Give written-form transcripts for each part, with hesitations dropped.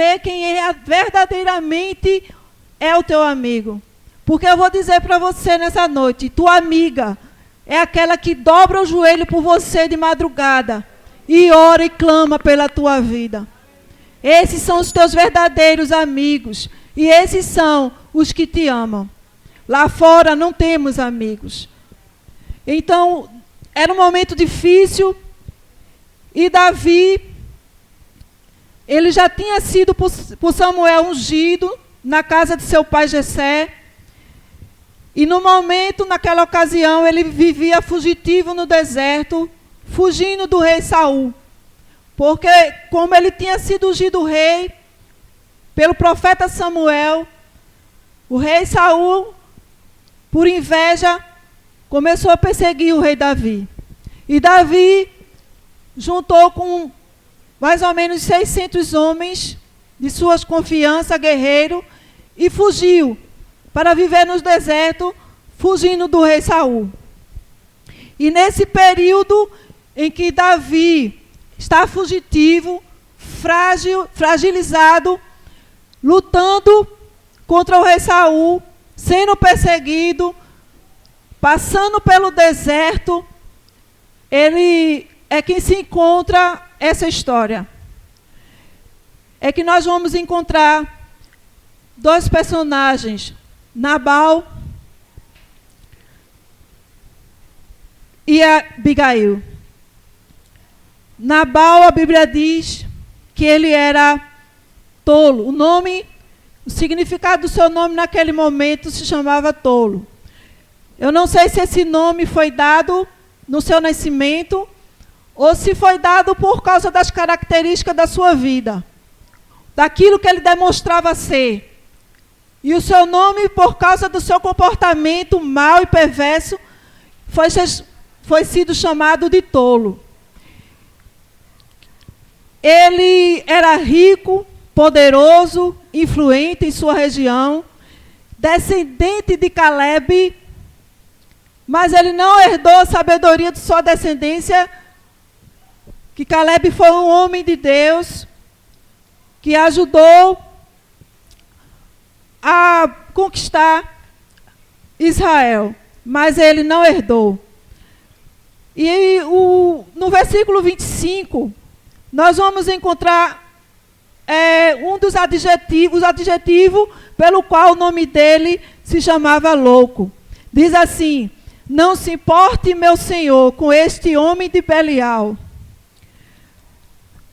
ver quem verdadeiramente é o teu amigo. Porque eu vou dizer para você nessa noite, tua amiga é aquela que dobra o joelho por você de madrugada e ora e clama pela tua vida. Esses são os teus verdadeiros amigos e esses são os que te amam. Lá fora não temos amigos. Então, era um momento difícil e Davi, ele já tinha sido por Samuel ungido na casa de seu pai Jessé. E no momento, naquela ocasião, ele vivia fugitivo no deserto, fugindo do rei Saul. Porque, como ele tinha sido ungido rei pelo profeta Samuel, o rei Saul, por inveja, começou a perseguir o rei Davi. E Davi juntou com mais ou menos 600 homens de suas confianças, guerreiro, e fugiu para viver no deserto, fugindo do rei Saul. E nesse período em que Davi está fugitivo, fragilizado, lutando contra o rei Saul, sendo perseguido, passando pelo deserto, ele é quem se encontra essa história. É que nós vamos encontrar dois personagens, Nabal e Abigail. Nabal, a Bíblia diz que ele era tolo. O significado do seu nome naquele momento se chamava tolo. Eu não sei se esse nome foi dado no seu nascimento ou se foi dado por causa das características da sua vida, daquilo que ele demonstrava ser. E o seu nome, por causa do seu comportamento mau e perverso, foi sido chamado de tolo. Ele era rico, poderoso, influente em sua região, descendente de Caleb, mas ele não herdou a sabedoria de sua descendência, que Caleb foi um homem de Deus, que ajudou a conquistar Israel, mas ele não herdou. E no versículo 25, nós vamos encontrar um dos adjetivos pelo qual o nome dele se chamava louco. Diz assim: não se importe, meu senhor, com este homem de Belial,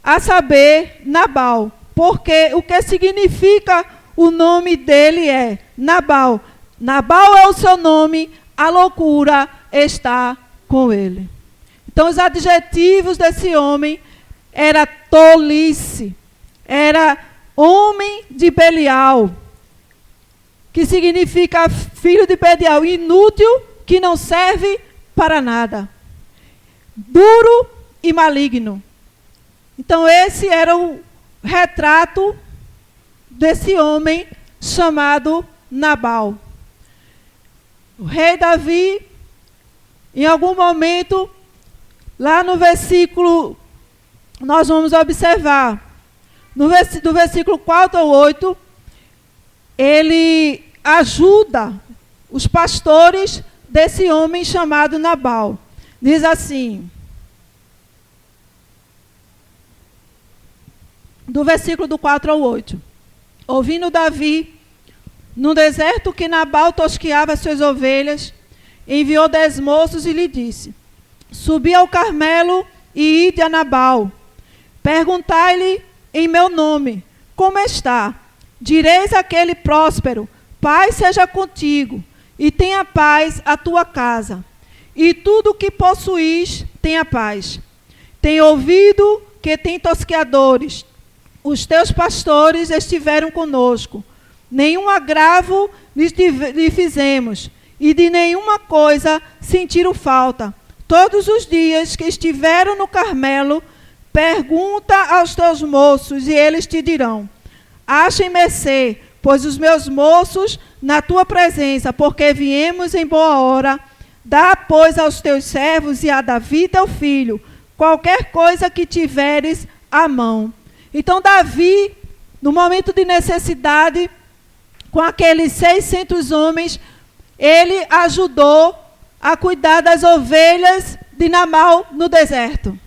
a saber, Nabal, porque o que significa o nome dele é Nabal. Nabal é o seu nome, a loucura está com ele. Então, os adjetivos desse homem era tolice, era homem de Belial, que significa filho de Belial, inútil, que não serve para nada, duro e maligno. Então, esse era o retrato desse homem chamado Nabal. O rei Davi, em algum momento, lá no versículo, nós vamos observar, do versículo 4 ao 8, ele ajuda os pastores desse homem chamado Nabal. Diz assim, do versículo do 4 ao 8. Ouvindo Davi, no deserto que Nabal tosqueava as suas ovelhas, enviou 10 moços e lhe disse: subi ao Carmelo e ide a Nabal. Perguntai-lhe em meu nome, como está? Direis àquele próspero: paz seja contigo, e tenha paz a tua casa, e tudo o que possuís tenha paz. Tenho ouvido que tem tosqueadores. Os teus pastores estiveram conosco. Nenhum agravo lhe fizemos, e de nenhuma coisa sentiram falta. Todos os dias que estiveram no Carmelo, pergunta aos teus moços, e eles te dirão: achem mercê, pois os meus moços na tua presença, porque viemos em boa hora. Dá, pois, aos teus servos e a Davi teu filho qualquer coisa que tiveres à mão. Então Davi no momento de necessidade, com aqueles 600 homens, ele ajudou a cuidar das ovelhas de Nabal no deserto.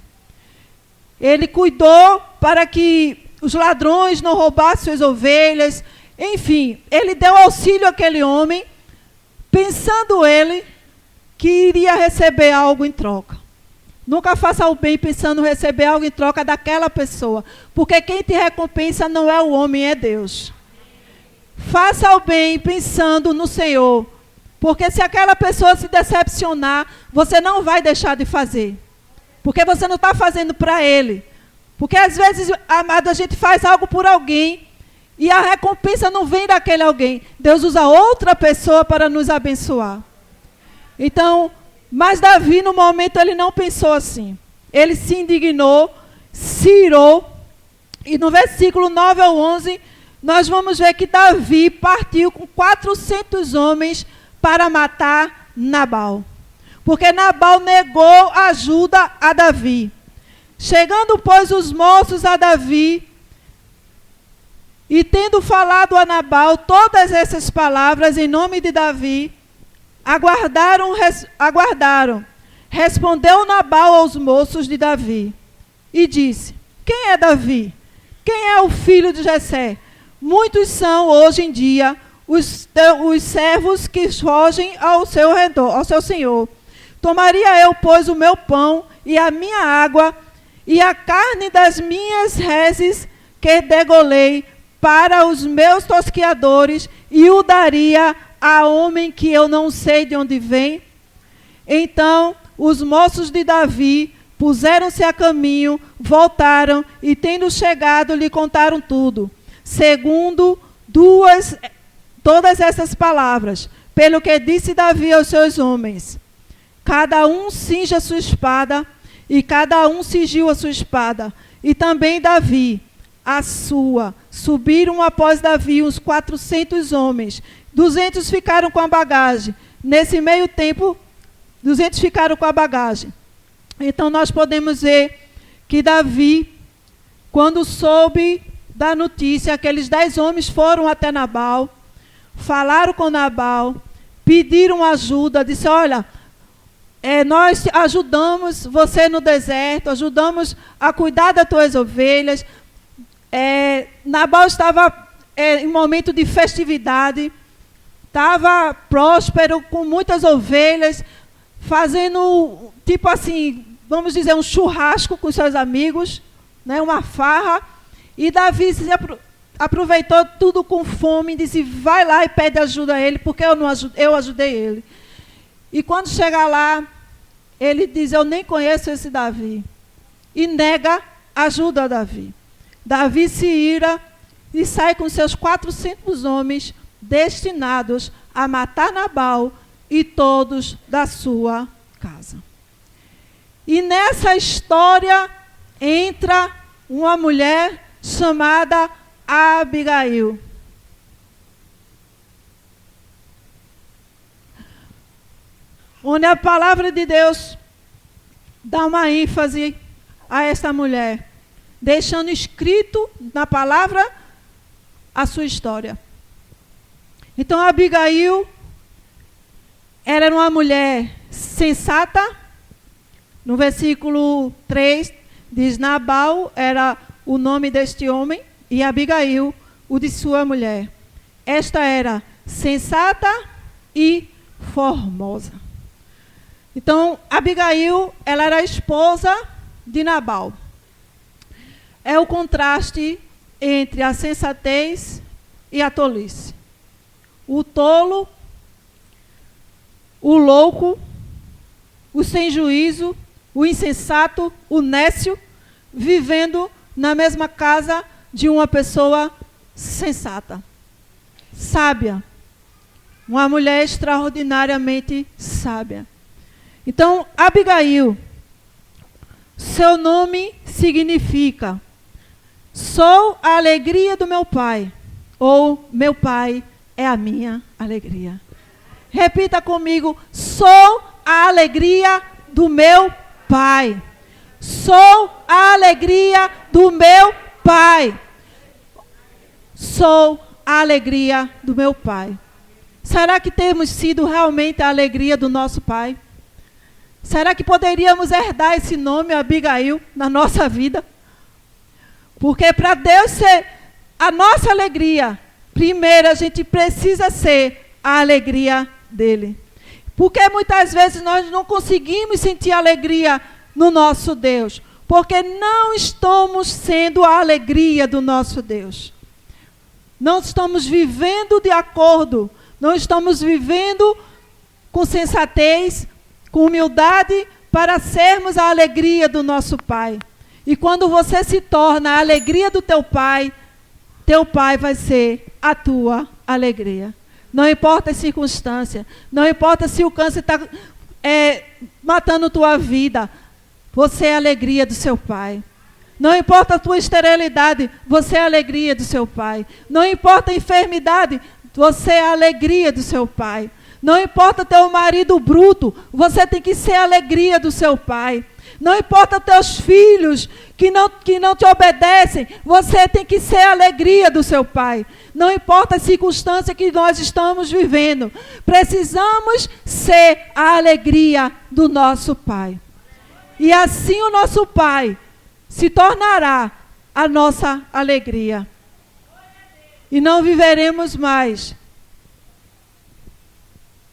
Ele cuidou para que os ladrões não roubassem suas ovelhas. Enfim, ele deu auxílio àquele homem, pensando ele que iria receber algo em troca. Nunca faça o bem pensando receber algo em troca daquela pessoa, porque quem te recompensa não é o homem, é Deus. Faça o bem pensando no Senhor, porque se aquela pessoa se decepcionar, você não vai deixar de fazer, porque você não está fazendo para ele. Porque às vezes, amado, a gente faz algo por alguém e a recompensa não vem daquele alguém. Deus usa outra pessoa para nos abençoar. Então, mas Davi, no momento, ele não pensou assim. Ele se indignou, se irou. E no versículo 9 ao 11, nós vamos ver que Davi partiu com 400 homens para matar Nabal. Porque Nabal negou ajuda a Davi. Chegando, pois, os moços a Davi, e tendo falado a Nabal todas essas palavras em nome de Davi, aguardaram. Respondeu Nabal aos moços de Davi, e disse: quem é Davi? Quem é o filho de Jessé? Muitos são, hoje em dia, os servos que fogem ao seu redor, ao seu senhor. Tomaria eu, pois, o meu pão e a minha água, e a carne das minhas reses que degolei para os meus tosquiadores, e o daria a homem que eu não sei de onde vem? Então os moços de Davi puseram-se a caminho, voltaram, e tendo chegado, lhe contaram tudo, segundo todas essas palavras, pelo que disse Davi aos seus homens. Cada um cinja a sua espada, e cada um cingiu a sua espada, e também Davi a sua. Subiram após Davi uns 400 homens, 200 ficaram com a bagagem. Nesse meio tempo, 200 ficaram com a bagagem. Então nós podemos ver que Davi, quando soube da notícia, aqueles 10 homens foram até Nabal, falaram com Nabal, pediram ajuda, disse: olha, nós ajudamos você no deserto, ajudamos a cuidar das tuas ovelhas. Nabal estava em momento de festividade, estava próspero, com muitas ovelhas, fazendo, tipo assim, vamos dizer, um churrasco com seus amigos, né, uma farra. E Davi aproveitou tudo com fome e disse: vai lá e pede ajuda a ele, porque eu ajudei ele. E quando chega lá, ele diz: eu nem conheço esse Davi. E nega ajuda a Davi. Davi se ira e sai com seus 400 homens destinados a matar Nabal e todos da sua casa. E nessa história entra uma mulher chamada Abigail. Onde a palavra de Deus dá uma ênfase a esta mulher, deixando escrito na palavra a sua história. Então, Abigail era uma mulher sensata. No versículo 3, diz: Nabal era o nome deste homem, e Abigail o de sua mulher. Esta era sensata e formosa. Então, Abigail, ela era a esposa de Nabal. É o contraste entre a sensatez e a tolice. O tolo, o louco, o sem juízo, o insensato, o nécio, vivendo na mesma casa de uma pessoa sensata, sábia. Uma mulher extraordinariamente sábia. Então, Abigail, seu nome significa: sou a alegria do meu pai, ou meu pai é a minha alegria. Repita comigo: sou a alegria do meu pai. Sou a alegria do meu pai. sou a alegria do meu Pai. Será que temos sido realmente a alegria do nosso Pai? Será que poderíamos herdar esse nome, Abigail, na nossa vida? Porque para Deus ser a nossa alegria, primeiro a gente precisa ser a alegria dele. Porque muitas vezes nós não conseguimos sentir alegria no nosso Deus, porque não estamos sendo a alegria do nosso Deus. Não estamos vivendo de acordo, não estamos vivendo com sensatez, com humildade, para sermos a alegria do nosso Pai. E quando você se torna a alegria do teu Pai vai ser a tua alegria. Não importa a circunstância, não importa se o câncer está matando tua vida, você é a alegria do seu Pai. Não importa a tua esterilidade, você é a alegria do seu Pai. Não importa a enfermidade, você é a alegria do seu Pai. Não importa teu marido bruto, você tem que ser a alegria do seu Pai. Não importa teus filhos que não te obedecem, você tem que ser a alegria do seu Pai. Não importa a circunstância que nós estamos vivendo, precisamos ser a alegria do nosso Pai. E assim o nosso Pai se tornará a nossa alegria. E não viveremos mais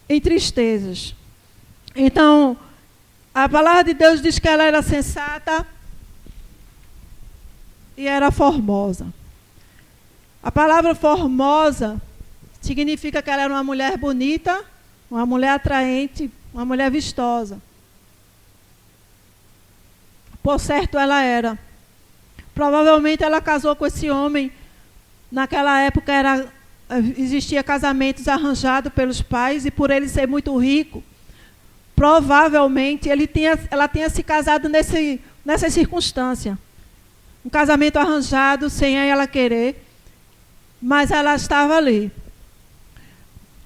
em tristezas. Então, a palavra de Deus diz que ela era sensata e era formosa. A palavra formosa significa que ela era uma mulher bonita, uma mulher atraente, uma mulher vistosa. Por certo, ela era. Provavelmente ela casou com esse homem. Naquela época existia casamentos arranjados pelos pais, e por ele ser muito rico, provavelmente ela tinha se casado nessa circunstância. Um casamento arranjado, sem ela querer, mas ela estava ali,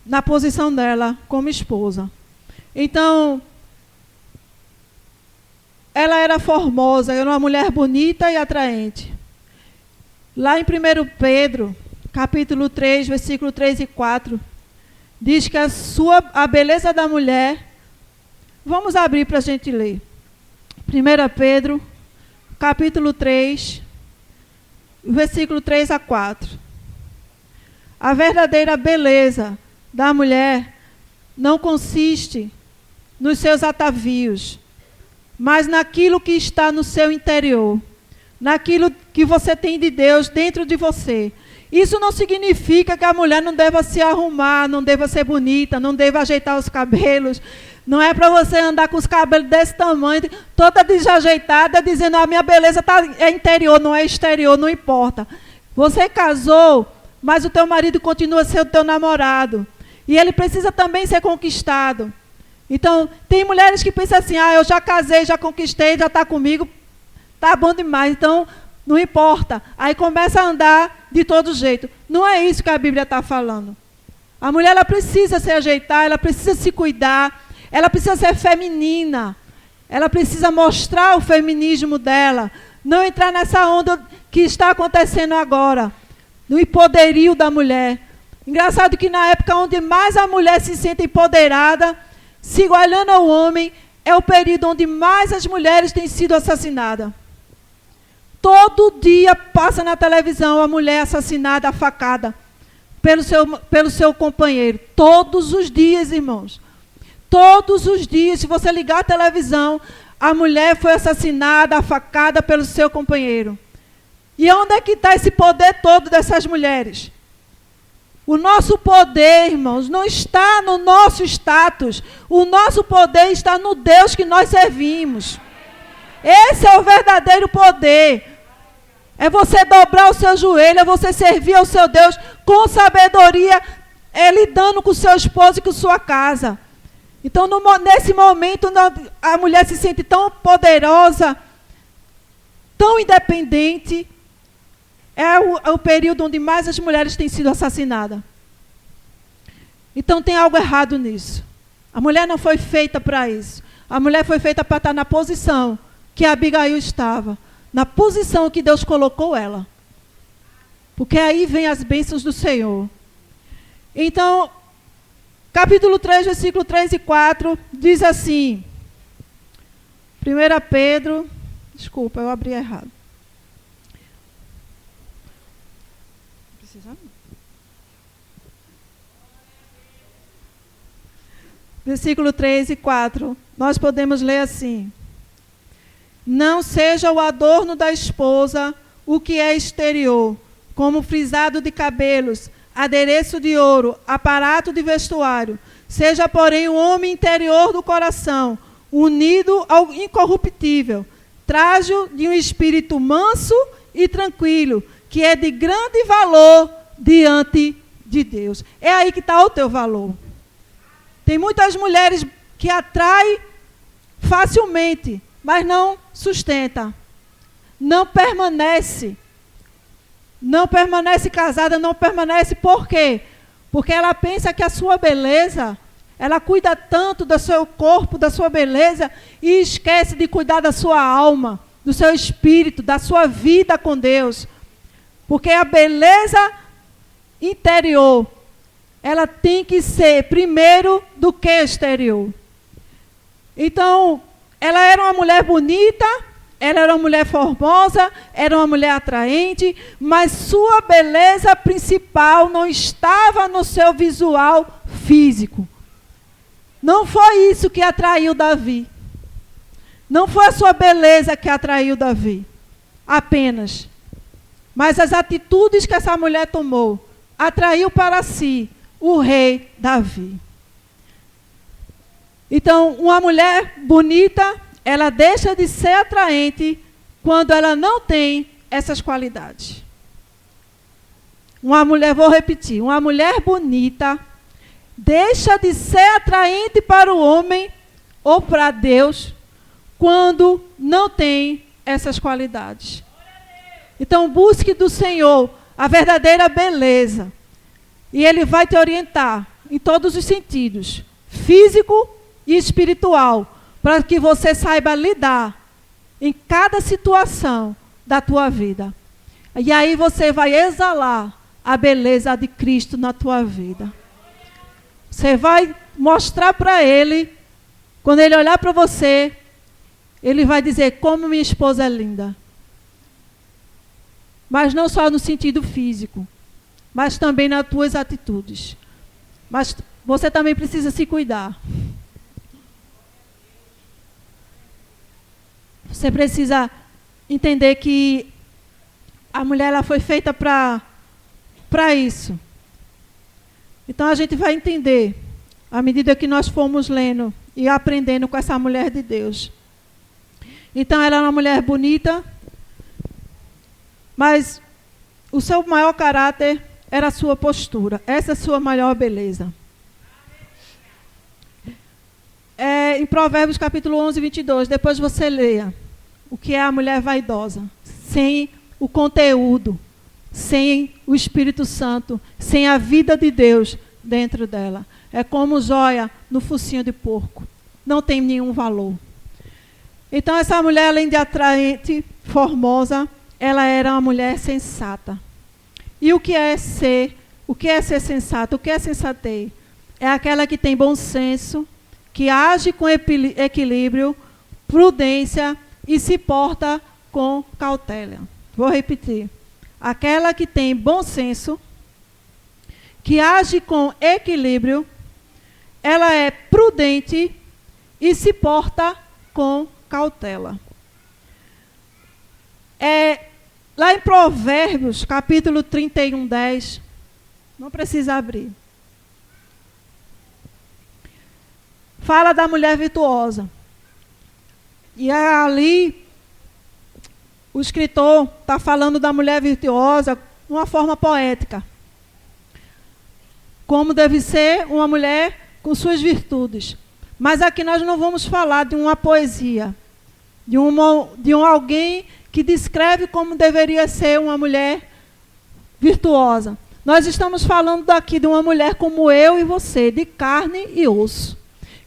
na posição dela como esposa. Então, ela era formosa, era uma mulher bonita e atraente. Lá em 1 Pedro, capítulo 3, versículo 3 e 4, diz que a beleza da mulher... Vamos abrir para a gente ler. 1 Pedro, capítulo 3, versículo 3 a 4. A verdadeira beleza da mulher não consiste nos seus atavios, mas naquilo que está no seu interior, naquilo que você tem de Deus dentro de você. Isso não significa que a mulher não deva se arrumar, não deva ser bonita, não deva ajeitar os cabelos. Não é para você andar com os cabelos desse tamanho, toda desajeitada, dizendo a minha beleza é interior, não é exterior, não importa. Você casou, mas o teu marido continua sendo teu namorado. E ele precisa também ser conquistado. Então, tem mulheres que pensam assim, eu já casei, já conquistei, já está comigo, está bom demais, então não importa. Aí começa a andar de todo jeito. Não é isso que a Bíblia está falando. A mulher ela precisa se ajeitar, ela precisa se cuidar, ela precisa ser feminina, ela precisa mostrar o feminismo dela, não entrar nessa onda que está acontecendo agora, no empoderio da mulher. Engraçado que na época onde mais a mulher se sente empoderada, se igualando ao homem, é o período onde mais as mulheres têm sido assassinadas. Todo dia passa na televisão a mulher assassinada, a facada, pelo seu companheiro. Todos os dias, irmãos. Todos os dias, se você ligar a televisão, a mulher foi assassinada, afacada pelo seu companheiro. E onde é que está esse poder todo dessas mulheres? O nosso poder, irmãos, não está no nosso status. O nosso poder está no Deus que nós servimos. Esse é o verdadeiro poder. É você dobrar o seu joelho, é você servir ao seu Deus com sabedoria, lidando com o seu esposo e com sua casa. Então, nesse momento, a mulher se sente tão poderosa, tão independente. É o período onde mais as mulheres têm sido assassinadas. Então, tem algo errado nisso. A mulher não foi feita para isso. A mulher foi feita para estar na posição que Abigail estava. Na posição que Deus colocou ela. Porque aí vem as bênçãos do Senhor. Então, capítulo 3, versículo 3 e 4, diz assim. 1 Pedro, desculpa, eu abri errado. Versículo 3 e 4, nós podemos ler assim. Não seja o adorno da esposa o que é exterior, como frisado de cabelos, adereço de ouro, aparato de vestuário. Seja, porém, o homem interior do coração, unido ao incorruptível, trajo de um espírito manso e tranquilo, que é de grande valor diante de Deus. É aí que está o teu valor. Tem muitas mulheres que atraem facilmente, mas não sustenta. Não permanece. Não permanece casada, não permanece. Por quê? Porque ela pensa que a sua beleza, ela cuida tanto do seu corpo, da sua beleza, e esquece de cuidar da sua alma, do seu espírito, da sua vida com Deus. Porque a beleza interior, ela tem que ser primeiro do que exterior. Então, ela era uma mulher bonita, ela era uma mulher formosa, era uma mulher atraente, mas sua beleza principal não estava no seu visual físico. Não foi isso que atraiu Davi. Não foi a sua beleza que atraiu Davi, apenas. Mas as atitudes que essa mulher tomou, atraiu para si o rei Davi. Então, uma mulher bonita, ela deixa de ser atraente quando ela não tem essas qualidades. Uma mulher, vou repetir, uma mulher bonita deixa de ser atraente para o homem ou para Deus quando não tem essas qualidades. Então, busque do Senhor a verdadeira beleza. E Ele vai te orientar em todos os sentidos, físico e espiritual, para que você saiba lidar em cada situação da tua vida. E aí você vai exalar a beleza de Cristo na tua vida. Você vai mostrar para Ele, quando Ele olhar para você, Ele vai dizer, como minha esposa é linda. Mas não só no sentido físico, mas também nas tuas atitudes. Mas você também precisa se cuidar. Você precisa entender que a mulher ela foi feita para isso. Então a gente vai entender, à medida que nós formos lendo e aprendendo com essa mulher de Deus. Então ela é uma mulher bonita, mas o seu maior caráter era a sua postura. Essa é a sua maior beleza. Em Provérbios capítulo 11, 22, depois você leia o que é a mulher vaidosa, sem o conteúdo, sem o Espírito Santo, sem a vida de Deus dentro dela. É como joia no focinho de porco. Não tem nenhum valor. Então essa mulher, além de atraente, formosa, ela era uma mulher sensata. E o que é ser sensato? O que é sensatez? É aquela que tem bom senso, que age com equilíbrio, prudência e se porta com cautela. Vou repetir. Aquela que tem bom senso, que age com equilíbrio, ela é prudente e se porta com cautela. Lá em Provérbios, capítulo 31, 10, não precisa abrir. Fala da mulher virtuosa. E ali, o escritor está falando da mulher virtuosa de uma forma poética. Como deve ser uma mulher com suas virtudes. Mas aqui nós não vamos falar de uma poesia, de alguém que descreve como deveria ser uma mulher virtuosa. Nós estamos falando aqui de uma mulher como eu e você, de carne e osso,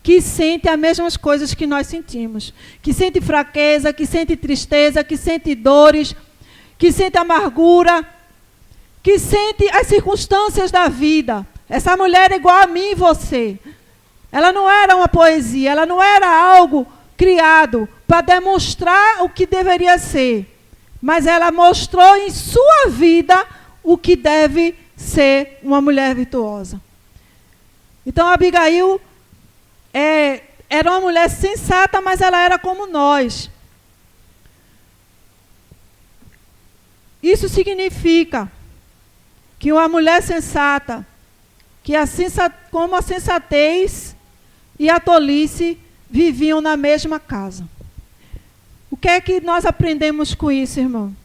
que sente as mesmas coisas que nós sentimos, que sente fraqueza, que sente tristeza, que sente dores, que sente amargura, que sente as circunstâncias da vida. Essa mulher é igual a mim e você. Ela não era uma poesia, ela não era algo criado para demonstrar o que deveria ser. Mas ela mostrou em sua vida o que deve ser uma mulher virtuosa. Então, Abigail era uma mulher sensata, mas ela era como nós. Isso significa que uma mulher sensata, como a sensatez e a tolice viviam na mesma casa. O que é que nós aprendemos com isso, irmão?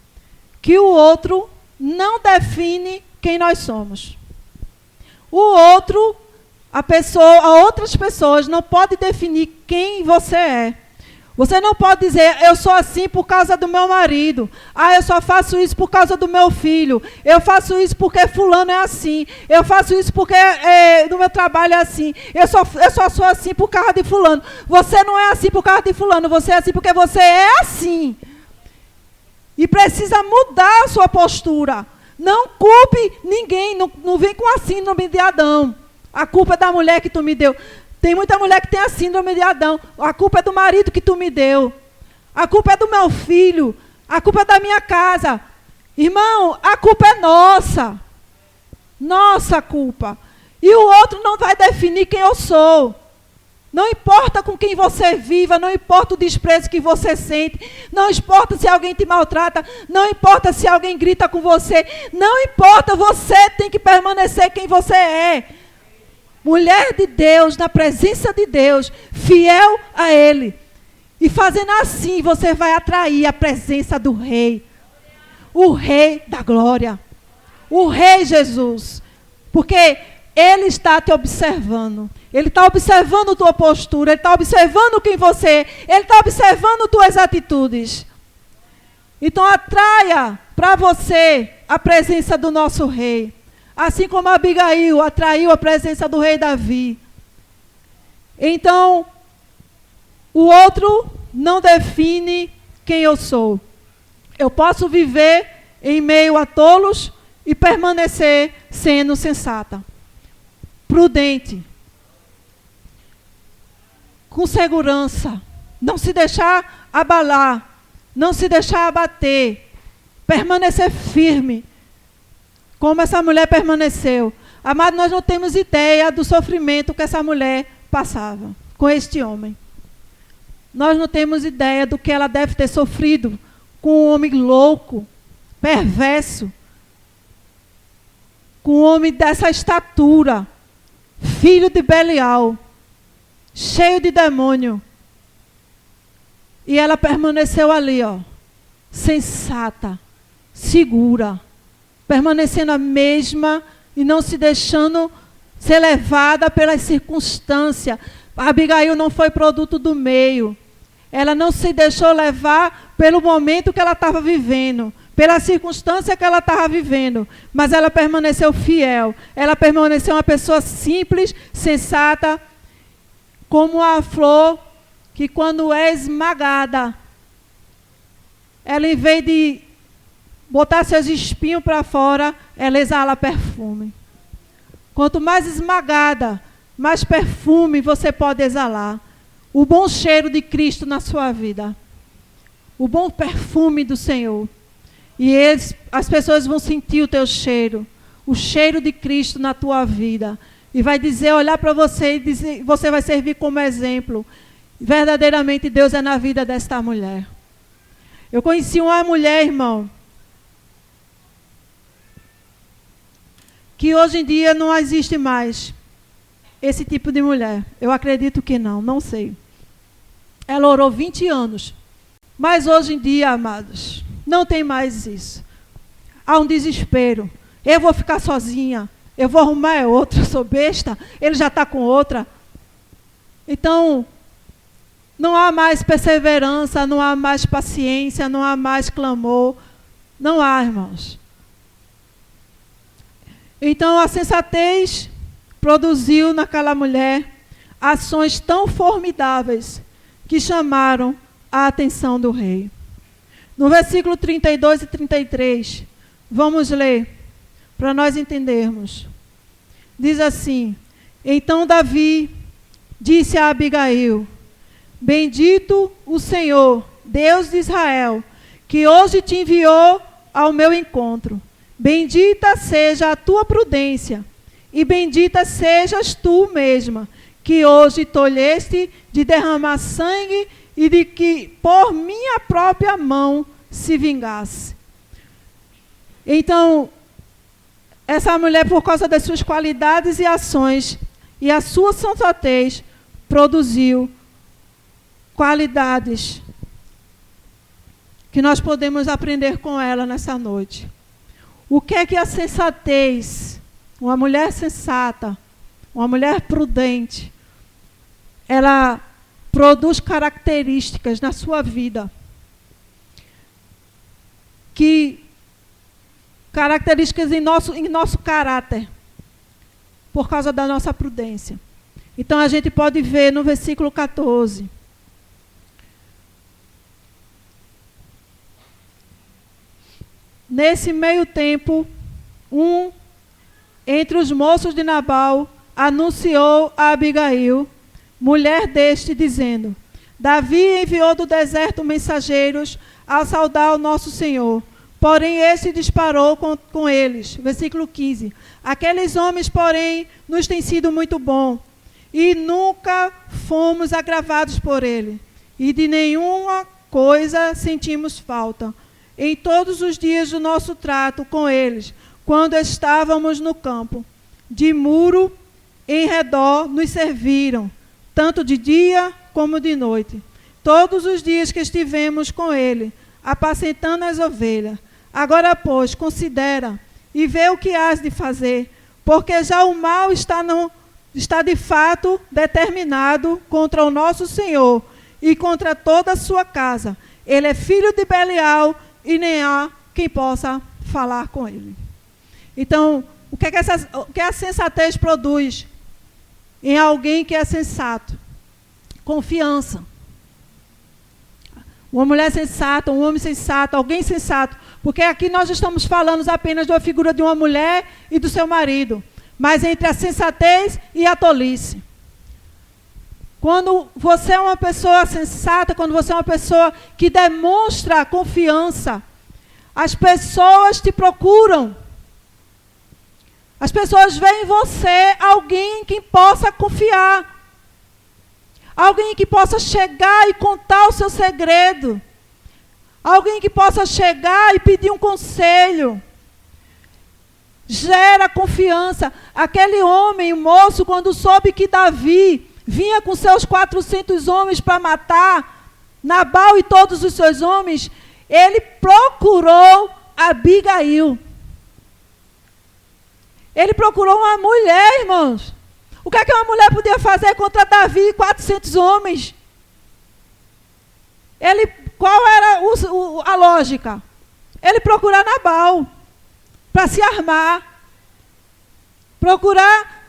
Que o outro não define quem nós somos. O outro, outras pessoas não podem definir quem você é. Você não pode dizer, eu sou assim por causa do meu marido. Eu só faço isso por causa do meu filho. Eu faço isso porque fulano é assim. Eu faço isso porque no meu trabalho é assim. Eu só sou assim por causa de fulano. Você não é assim por causa de fulano. Você é assim porque você é assim. E precisa mudar a sua postura. Não culpe ninguém. Não vem com a síndrome de Adão. A culpa é da mulher que tu me deu. Tem muita mulher que tem a síndrome de Adão. A culpa é do marido que tu me deu. A culpa é do meu filho. A culpa é da minha casa. Irmão, a culpa é nossa. Nossa culpa. E o outro não vai definir quem eu sou. Não importa com quem você viva, não importa o desprezo que você sente, não importa se alguém te maltrata, não importa se alguém grita com você, não importa, você tem que permanecer quem você é. Mulher de Deus, na presença de Deus, fiel a Ele. E fazendo assim, você vai atrair a presença do Rei. O Rei da glória. O Rei Jesus. Porque Ele está te observando. Ele está observando tua postura. Ele está observando quem você é. Ele está observando tuas atitudes. Então atraia para você a presença do nosso Rei. Assim como Abigail atraiu a presença do rei Davi. Então, o outro não define quem eu sou. Eu posso viver em meio a tolos e permanecer sendo sensata, prudente, com segurança, não se deixar abalar, não se deixar abater, permanecer firme. Como essa mulher permaneceu. Amado, nós não temos ideia do sofrimento que essa mulher passava com este homem. Nós não temos ideia do que ela deve ter sofrido com um homem louco, perverso, com um homem dessa estatura, filho de Belial, cheio de demônio. E ela permaneceu ali, sensata, segura, permanecendo a mesma e não se deixando ser levada pelas circunstâncias. Abigail não foi produto do meio. Ela não se deixou levar pelo momento que ela estava vivendo, pela circunstância que ela estava vivendo, mas ela permaneceu fiel. Ela permaneceu uma pessoa simples, sensata, como a flor que quando é esmagada, ela em vez de botar seus espinhos para fora, ela exala perfume. Quanto mais esmagada, mais perfume você pode exalar. O bom cheiro de Cristo na sua vida. O bom perfume do Senhor. E as pessoas vão sentir o teu cheiro. O cheiro de Cristo na tua vida. E vai dizer, olhar para você e dizer, você vai servir como exemplo. Verdadeiramente Deus é na vida desta mulher. Eu conheci uma mulher, irmão, que hoje em dia não existe mais esse tipo de mulher. Eu acredito que não sei. Ela orou 20 anos. Mas hoje em dia, amados, não tem mais isso. Há um desespero. Eu vou ficar sozinha. Eu vou arrumar outra. Eu sou besta. Ele já está com outra. Então, não há mais perseverança, não há mais paciência, não há mais clamor. Não há, irmãos. Então, a sensatez produziu naquela mulher ações tão formidáveis que chamaram a atenção do rei. No versículo 32 e 33, vamos ler. para nós entendermos. Diz assim: então Davi disse a Abigail: bendito o Senhor, Deus de Israel, que hoje te enviou ao meu encontro. Bendita seja a tua prudência, e bendita sejas tu mesma, que hoje tolheste de derramar sangue e de que por minha própria mão se vingasse. Então, essa mulher, por causa das suas qualidades e ações e a sua sensatez, produziu qualidades que nós podemos aprender com ela nessa noite. O que é que a sensatez, uma mulher sensata, uma mulher prudente, ela produz características na sua vida, características em nosso caráter, por causa da nossa prudência. Então a gente pode ver no versículo 14. Nesse meio tempo, entre os moços de Nabal anunciou a Abigail, mulher deste, dizendo: Davi enviou do deserto mensageiros a saudar o nosso Senhor. Porém, este disparou com eles. Versículo 15. Aqueles homens, porém, nos têm sido muito bons, e nunca fomos agravados por ele. E de nenhuma coisa sentimos falta. Em todos os dias do nosso trato com eles, quando estávamos no campo, de muro em redor nos serviram, tanto de dia como de noite. Todos os dias que estivemos com ele, apacentando as ovelhas. Agora, pois, considera e vê o que hás de fazer, porque já o mal está de fato determinado contra o nosso Senhor e contra toda a sua casa. Ele é filho de Belial e nem há quem possa falar com ele. Então, o que a sensatez produz em alguém que é sensato? Confiança. Uma mulher sensata, um homem sensato, alguém sensato. Porque aqui nós estamos falando apenas da figura de uma mulher e do seu marido. Mas entre a sensatez e a tolice. Quando você é uma pessoa sensata, quando você é uma pessoa que demonstra confiança, as pessoas te procuram. As pessoas veem em você alguém em quem possa confiar. Alguém que possa chegar e contar o seu segredo. Alguém que possa chegar e pedir um conselho. Gera confiança. Aquele homem, o moço, quando soube que Davi vinha com seus 400 homens para matar Nabal e todos os seus homens, ele procurou Abigail. Ele procurou uma mulher, irmãos. O que é que uma mulher podia fazer contra Davi e 400 homens? Qual era a lógica? Ele procurar Nabal para se armar. Procurar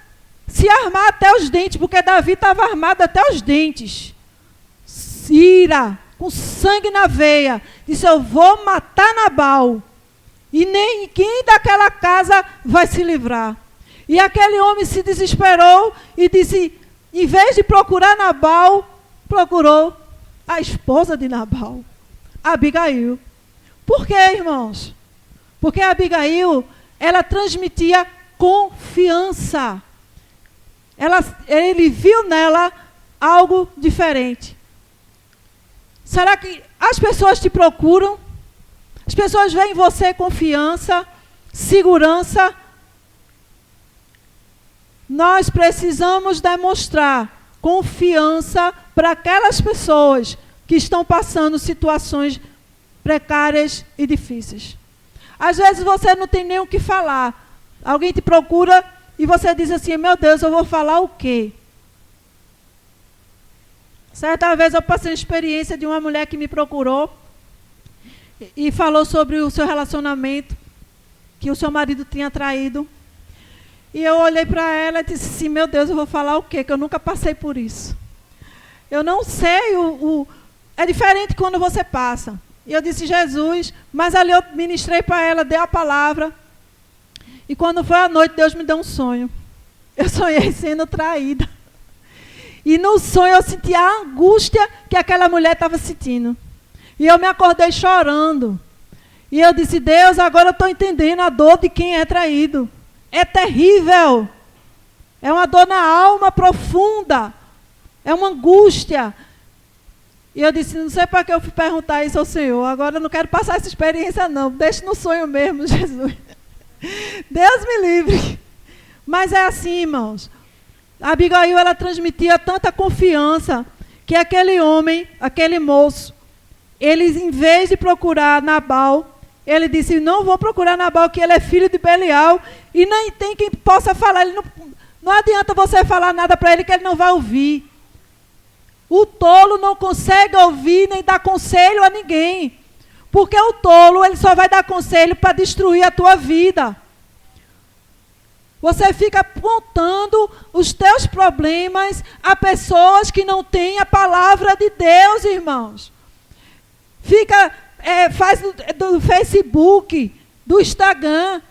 se armar até os dentes, porque Davi estava armado até os dentes. Ira, com sangue na veia. Disse: eu vou matar Nabal. E ninguém daquela casa vai se livrar. E aquele homem se desesperou e disse, em vez de procurar Nabal, procurou a esposa de Nabal, Abigail. Por quê, irmãos? Porque a Abigail, ela transmitia confiança. Ele viu nela algo diferente. Será que as pessoas te procuram? As pessoas veem em você confiança, segurança? Nós precisamos demonstrar confiança para aquelas pessoas que estão passando situações precárias e difíceis. Às vezes você não tem nem o que falar. Alguém te procura e você diz assim: meu Deus, eu vou falar o quê? Certa vez eu passei uma experiência de uma mulher que me procurou e falou sobre o seu relacionamento, que o seu marido tinha traído. E eu olhei para ela e disse assim: meu Deus, eu vou falar o quê? Que eu nunca passei por isso. Eu não sei, é diferente quando você passa. E eu disse: Jesus, mas ali eu ministrei para ela, dei a palavra. E quando foi à noite, Deus me deu um sonho. Eu sonhei sendo traída. E no sonho eu senti a angústia que aquela mulher estava sentindo. E eu me acordei chorando. E eu disse, Deus, agora eu estou entendendo a dor de quem é traído. É terrível. É uma dor na alma profunda. É uma angústia. E eu disse, não sei para que eu fui perguntar isso ao Senhor. Agora eu não quero passar essa experiência não. Deixe no sonho mesmo, Jesus. Deus me livre. Mas é assim, irmãos. A Abigail, ela transmitia tanta confiança que aquele homem, aquele moço, ele, em vez de procurar Nabal, ele disse, não vou procurar Nabal, que ele é filho de Belial, e nem tem quem possa falar. Ele não adianta você falar nada para ele que ele não vai ouvir. O tolo não consegue ouvir nem dar conselho a ninguém. Porque o tolo, ele só vai dar conselho para destruir a tua vida. Você fica apontando os teus problemas a pessoas que não têm a palavra de Deus, irmãos. Faz do Facebook, do Instagram,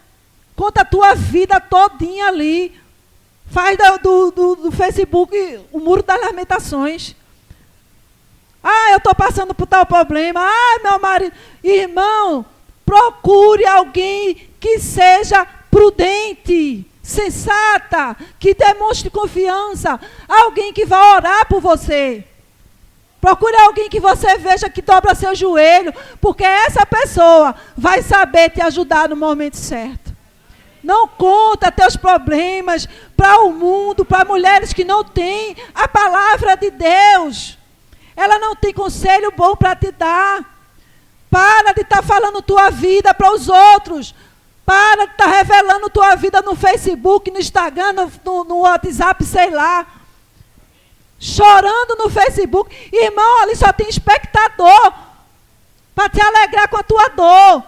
conta a tua vida todinha ali. Faz do Facebook o muro das lamentações. Ah, eu estou passando por tal problema. Ah, meu marido. Irmão, procure alguém que seja prudente, sensata, que demonstre confiança. Alguém que vá orar por você. Procure alguém que você veja que dobra seu joelho, porque essa pessoa vai saber te ajudar no momento certo. Não conta teus problemas para o mundo, para mulheres que não têm a palavra de Deus. Ela não tem conselho bom para te dar. Para de estar falando tua vida para os outros. Para de estar revelando tua vida no Facebook, no Instagram, no WhatsApp, sei lá. Chorando no Facebook. Irmão, ali só tem espectador para te alegrar com a tua dor.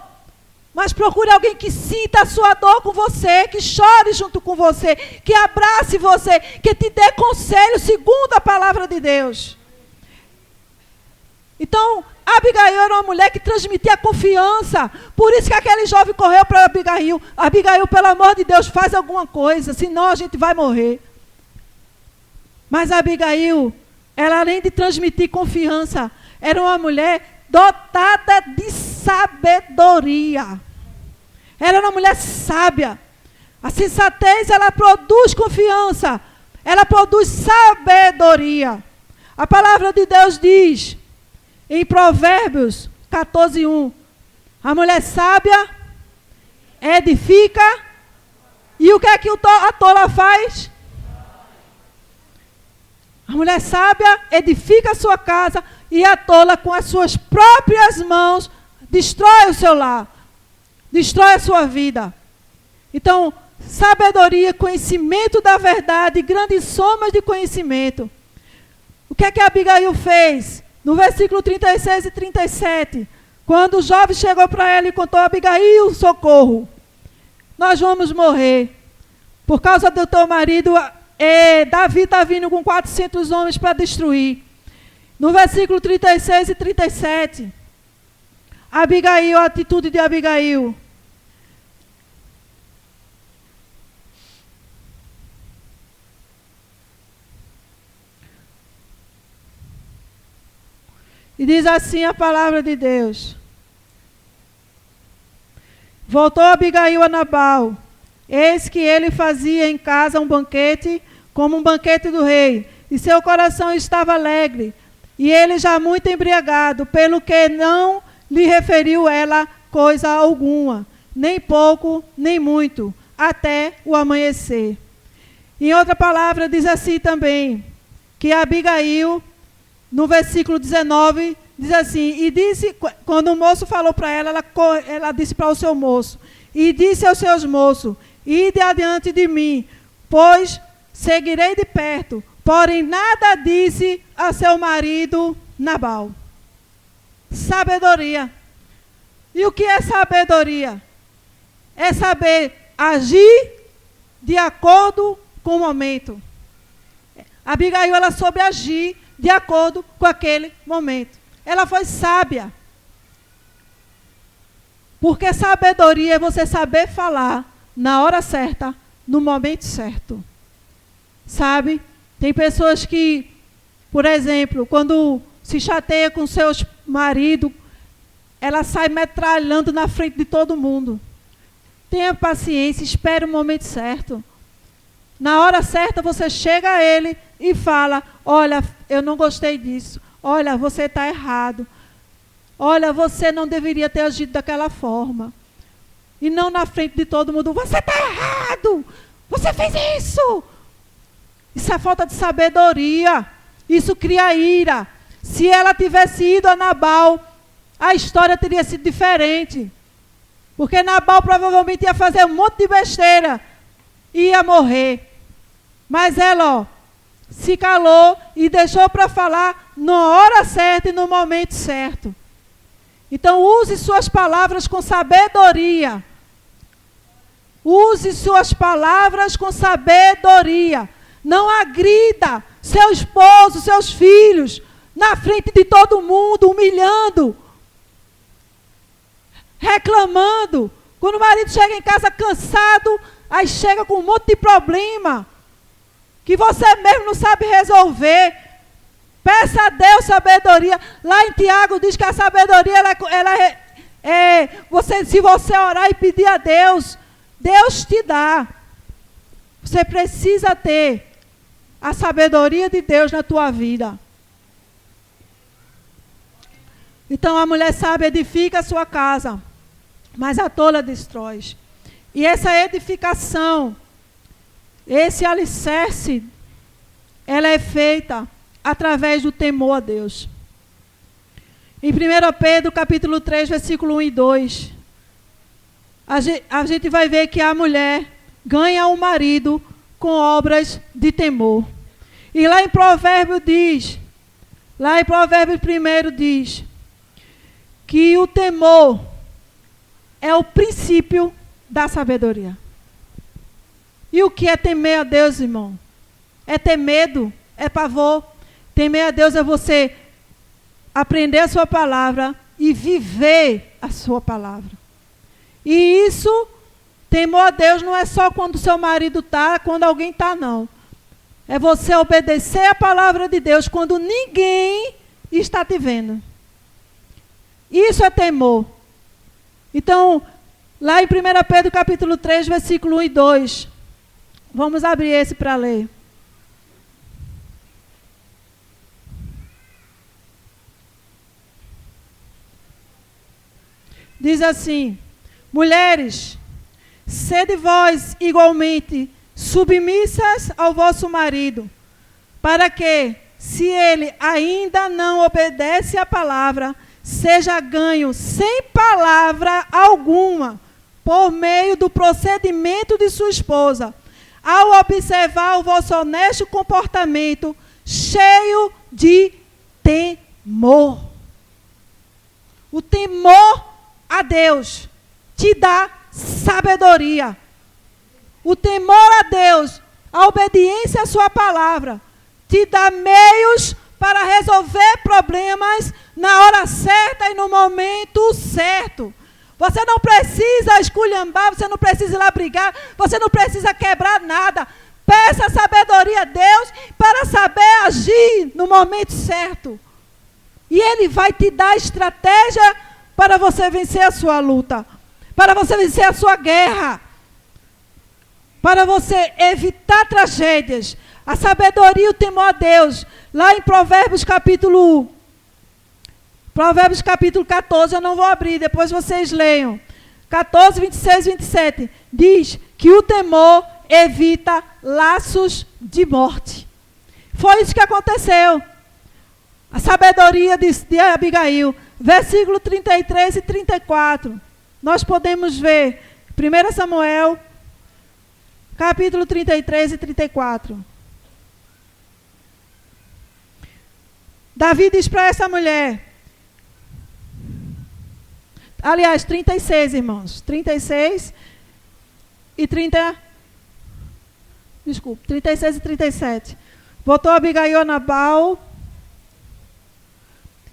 Mas procure alguém que sinta a sua dor com você, que chore junto com você, que abrace você, que te dê conselho segundo a palavra de Deus. Então, Abigail era uma mulher que transmitia confiança. Por isso que aquele jovem correu para Abigail. Abigail, pelo amor de Deus, faz alguma coisa, senão a gente vai morrer. Mas Abigail, ela além de transmitir confiança, era uma mulher dotada de sabedoria. Era uma mulher sábia. A sensatez, ela produz confiança. Ela produz sabedoria. A palavra de Deus diz, em Provérbios 14:1, a mulher sábia edifica, e o que é que a tola faz? A mulher sábia edifica a sua casa, e a tola com as suas próprias mãos destrói o seu lar, destrói a sua vida. Então, sabedoria, conhecimento da verdade, grandes somas de conhecimento. O que é que Abigail fez? No versículo 36 e 37, quando o jovem chegou para ela e contou a Abigail, socorro, nós vamos morrer. Por causa do teu marido, Davi está vindo com 400 homens para destruir. No versículo 36 e 37, Abigail, a atitude de Abigail. E diz assim a palavra de Deus. Voltou Abigail a Nabal. Eis que ele fazia em casa um banquete, como um banquete do rei. E seu coração estava alegre. E ele já muito embriagado, pelo que não lhe referiu ela coisa alguma. Nem pouco, nem muito, até o amanhecer. Em outra palavra, diz assim também, que Abigail, no versículo 19, diz assim, e disse, quando o moço falou para ela, ela disse para o seu moço, e disse aos seus moços, ide adiante de mim, pois seguirei de perto, porém nada disse a seu marido Nabal. Sabedoria. E o que é sabedoria? É saber agir de acordo com o momento. Abigail, ela soube agir de acordo com aquele momento. Ela foi sábia. Porque sabedoria é você saber falar na hora certa, no momento certo. Sabe? Tem pessoas que, por exemplo, quando se chateia com seus maridos, ela sai metralhando na frente de todo mundo. Tenha paciência, espere o momento certo. Na hora certa você chega a ele e fala: olha, eu não gostei disso. Olha, você está errado. Olha, você não deveria ter agido daquela forma. E não na frente de todo mundo: você está errado. Você fez isso. Isso é falta de sabedoria. Isso cria ira. Se ela tivesse ido a Nabal, a história teria sido diferente. Porque Nabal provavelmente ia fazer um monte de besteira e ia morrer. Mas ela, ó, se calou e deixou para falar na hora certa e no momento certo. Então use suas palavras com sabedoria. Use suas palavras com sabedoria. Não agrida seu esposo, seus filhos, na frente de todo mundo, humilhando, reclamando. Quando o marido chega em casa cansado, aí chega com um monte de problema, que você mesmo não sabe resolver. Peça a Deus sabedoria. Lá em Tiago diz que a sabedoria, se você orar e pedir a Deus, Deus te dá. Você precisa ter a sabedoria de Deus na tua vida. Então a mulher sábia edifica a sua casa, mas a tola destrói. E essa edificação, esse alicerce, ela é feita através do temor a Deus. Em 1 Pedro capítulo 3, versículo 1 e 2, a gente vai ver que a mulher ganha o marido com obras de temor. E lá em Provérbios diz, lá em Provérbios 1 diz, que o temor é o princípio da sabedoria. E o que é temer a Deus, irmão? É ter medo, é pavor. Temer a Deus é você aprender a sua palavra e viver a sua palavra. E isso, temor a Deus não é só quando o seu marido está, quando alguém está, não. É você obedecer a palavra de Deus quando ninguém está te vendo. Isso é temor. Então, lá em 1 Pedro capítulo 3, versículo 1 e 2. Vamos abrir esse para ler. Diz assim: mulheres, sede vós igualmente submissas ao vosso marido, para que, se ele ainda não obedece à palavra, seja ganho sem palavra alguma, por meio do procedimento de sua esposa, ao observar o vosso honesto comportamento, cheio de temor. O temor a Deus te dá sabedoria. O temor a Deus, a obediência à sua palavra, te dá meios para resolver problemas na hora certa e no momento certo. Você não precisa esculhambar, você não precisa ir lá brigar, você não precisa quebrar nada. Peça sabedoria a Deus para saber agir no momento certo. E Ele vai te dar estratégia para você vencer a sua luta, para você vencer a sua guerra, para você evitar tragédias. A sabedoria e o temor a Deus, lá em Provérbios capítulo 14, eu não vou abrir, depois vocês leiam. 14, 26 e 27, diz que o temor evita laços de morte. Foi isso que aconteceu. A sabedoria de Abigail. Versículo 33 e 34. Nós podemos ver 1 Samuel, capítulo 33 e 34. Davi diz para essa mulher, aliás, 36, irmãos, 36 e 30, desculpe, 36 e 37. Voltou Abigail a Nabal,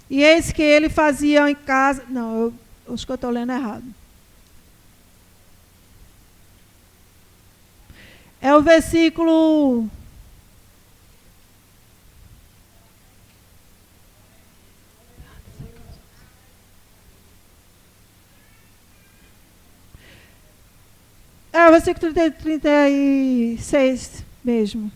e eis que ele fazia em casa, não, eu acho que eu estou lendo errado. É o versículo... É o versículo 36 mesmo.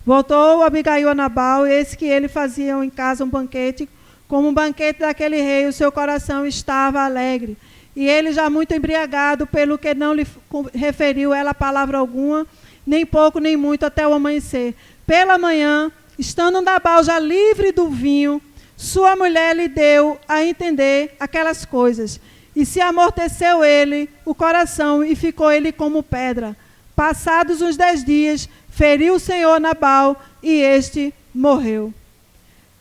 Voltou Abigail a Nabal, e eis que ele fazia em casa um banquete, como um banquete daquele rei, o seu coração estava alegre. E ele já muito embriagado, pelo que não lhe referiu ela palavra alguma, nem pouco nem muito, até o amanhecer. Pela manhã, estando Nabal já livre do vinho, sua mulher lhe deu a entender aquelas coisas. E se amorteceu ele o coração, e ficou ele como pedra. Passados uns 10 dias, feriu o Senhor Nabal, e este morreu.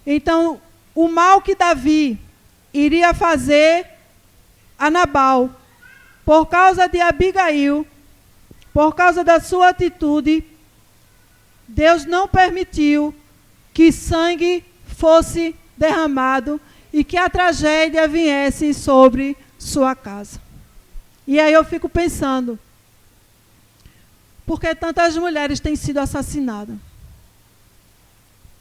Então, o mal que Davi iria fazer a Nabal, por causa de Abigail, por causa da sua atitude, Deus não permitiu que sangue fosse derramado e que a tragédia viesse sobre sua casa. E aí eu fico pensando, por que tantas mulheres têm sido assassinadas?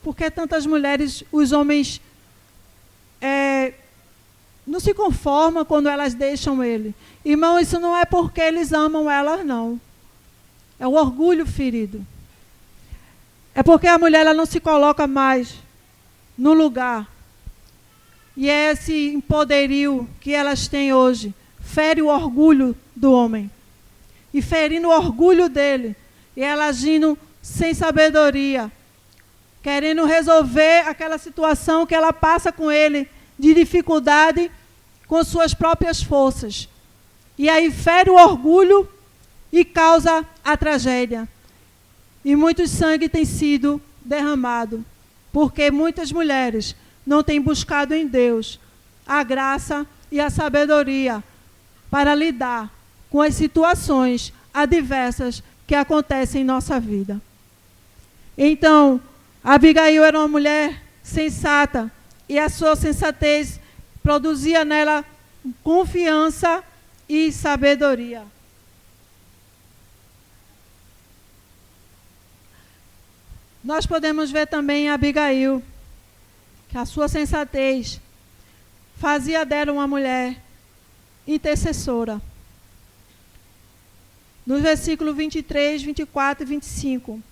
Por que tantas mulheres, os homens não se conformam quando elas deixam ele? Irmão, isso não é porque eles amam elas, não. É o orgulho ferido. É porque a mulher ela não se coloca mais no lugar. E é esse empoderio que elas têm hoje. Fere o orgulho do homem. E ferindo o orgulho dele. E ela agindo sem sabedoria. Querendo resolver aquela situação que ela passa com ele, de dificuldade, com suas próprias forças. E aí fere o orgulho e causa a tragédia. E muito sangue tem sido derramado. Porque muitas mulheres não têm buscado em Deus a graça e a sabedoria para lidar com as situações adversas que acontecem em nossa vida. Então, Abigail era uma mulher sensata, e a sua sensatez produzia nela confiança e sabedoria. Nós podemos ver também Abigail, que a sua sensatez fazia dela uma mulher intercessora. No versículo 23, 24 e 25.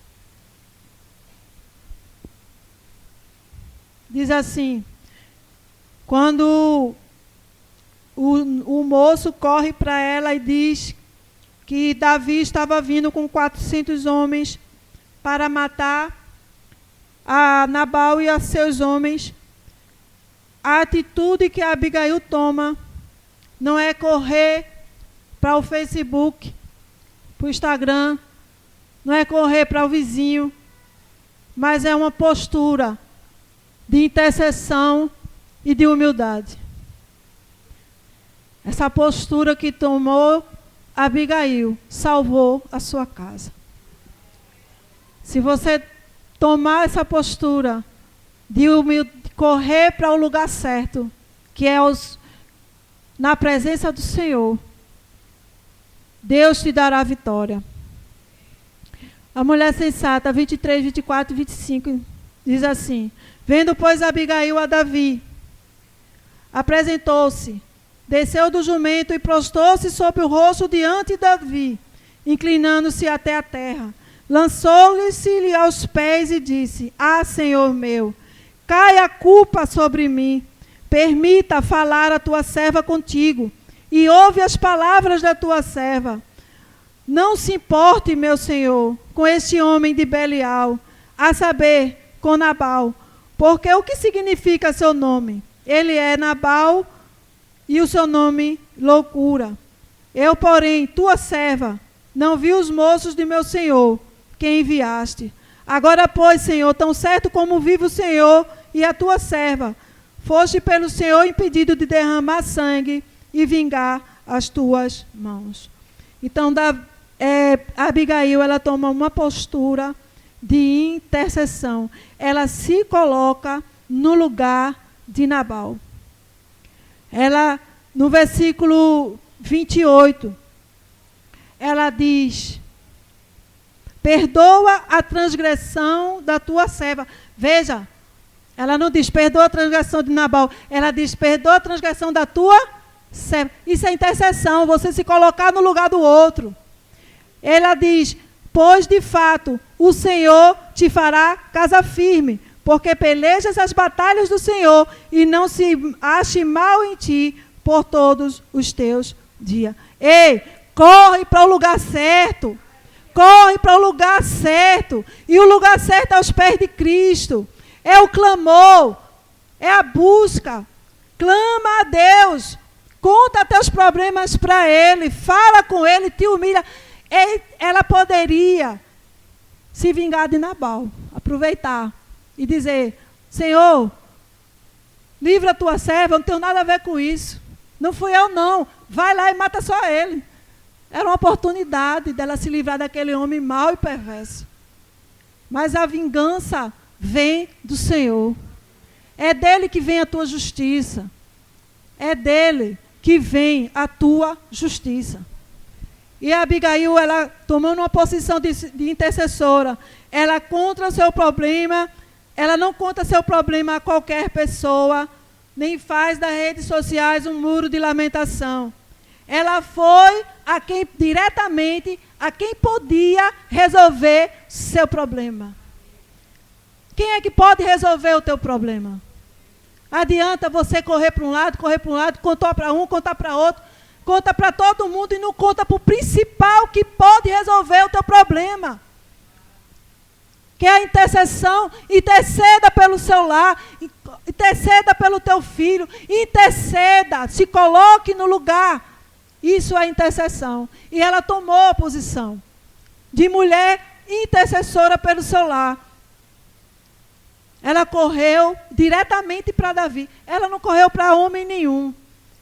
Diz assim, quando o moço corre para ela e diz que Davi estava vindo com 400 homens para matar a Nabal e a seus homens, a atitude que a Abigail toma não é correr para o Facebook, para o Instagram, não é correr para o vizinho, mas é uma postura de intercessão e de humildade. Essa postura que tomou Abigail salvou a sua casa. Se você tomar essa postura de correr para o lugar certo, que é na presença do Senhor, Deus te dará a vitória. A mulher sensata, 23, 24 e 25, diz assim: vendo, pois, Abigail a Davi, apresentou-se, desceu do jumento e prostou-se sobre o rosto diante de Davi, inclinando-se até a terra. Lançou-lhe-se aos pés e disse: ah, Senhor meu, caia a culpa sobre mim. Permita falar a tua serva contigo, e ouve as palavras da tua serva. Não se importe, meu senhor, com este homem de Belial, a saber, com Nabal, porque o que significa seu nome? Ele é Nabal, e o seu nome, loucura. Eu, porém, tua serva, não vi os moços de meu senhor, que enviaste. Agora, pois, Senhor, tão certo como vive o Senhor e a tua serva, foste pelo Senhor impedido de derramar sangue e vingar as tuas mãos. Então, Abigail, ela toma uma postura de intercessão. Ela se coloca no lugar de Nabal. Ela, no versículo 28, ela diz: perdoa a transgressão da tua serva. Veja, ela não diz, perdoa a transgressão de Nabal. Ela diz, perdoa a transgressão da tua serva. Isso é intercessão, você se colocar no lugar do outro. Ela diz, pois de fato o Senhor te fará casa firme, porque pelejas as batalhas do Senhor e não se ache mal em ti por todos os teus dias. Ei, corre para o lugar certo. Corre para o lugar certo. E o lugar certo é aos pés de Cristo. É o clamor. É a busca. Clama a Deus. Conta teus problemas para Ele. Fala com Ele, te humilha. Ela poderia se vingar de Nabal. Aproveitar. E dizer, Senhor, livra a tua serva, não tenho nada a ver com isso. Não fui eu não. Vai lá e mata só ele. Era uma oportunidade dela se livrar daquele homem mau e perverso. Mas a vingança vem do Senhor. É dele que vem a tua justiça. É dele que vem a tua justiça. E a Abigail, ela tomando uma posição de intercessora, ela contra o seu problema, ela não conta seu problema a qualquer pessoa, nem faz das redes sociais um muro de lamentação. Ela foi diretamente a quem podia resolver seu problema. Quem é que pode resolver o teu problema? Adianta você correr para um lado, contar para um, contar para outro, conta para todo mundo e não conta para o principal que pode resolver o teu problema. Que é a intercessão. Interceda pelo seu lar, interceda pelo teu filho, interceda, se coloque no lugar. Isso é intercessão. E ela tomou a posição de mulher intercessora pelo seu lar. Ela correu diretamente para Davi. Ela não correu para homem nenhum.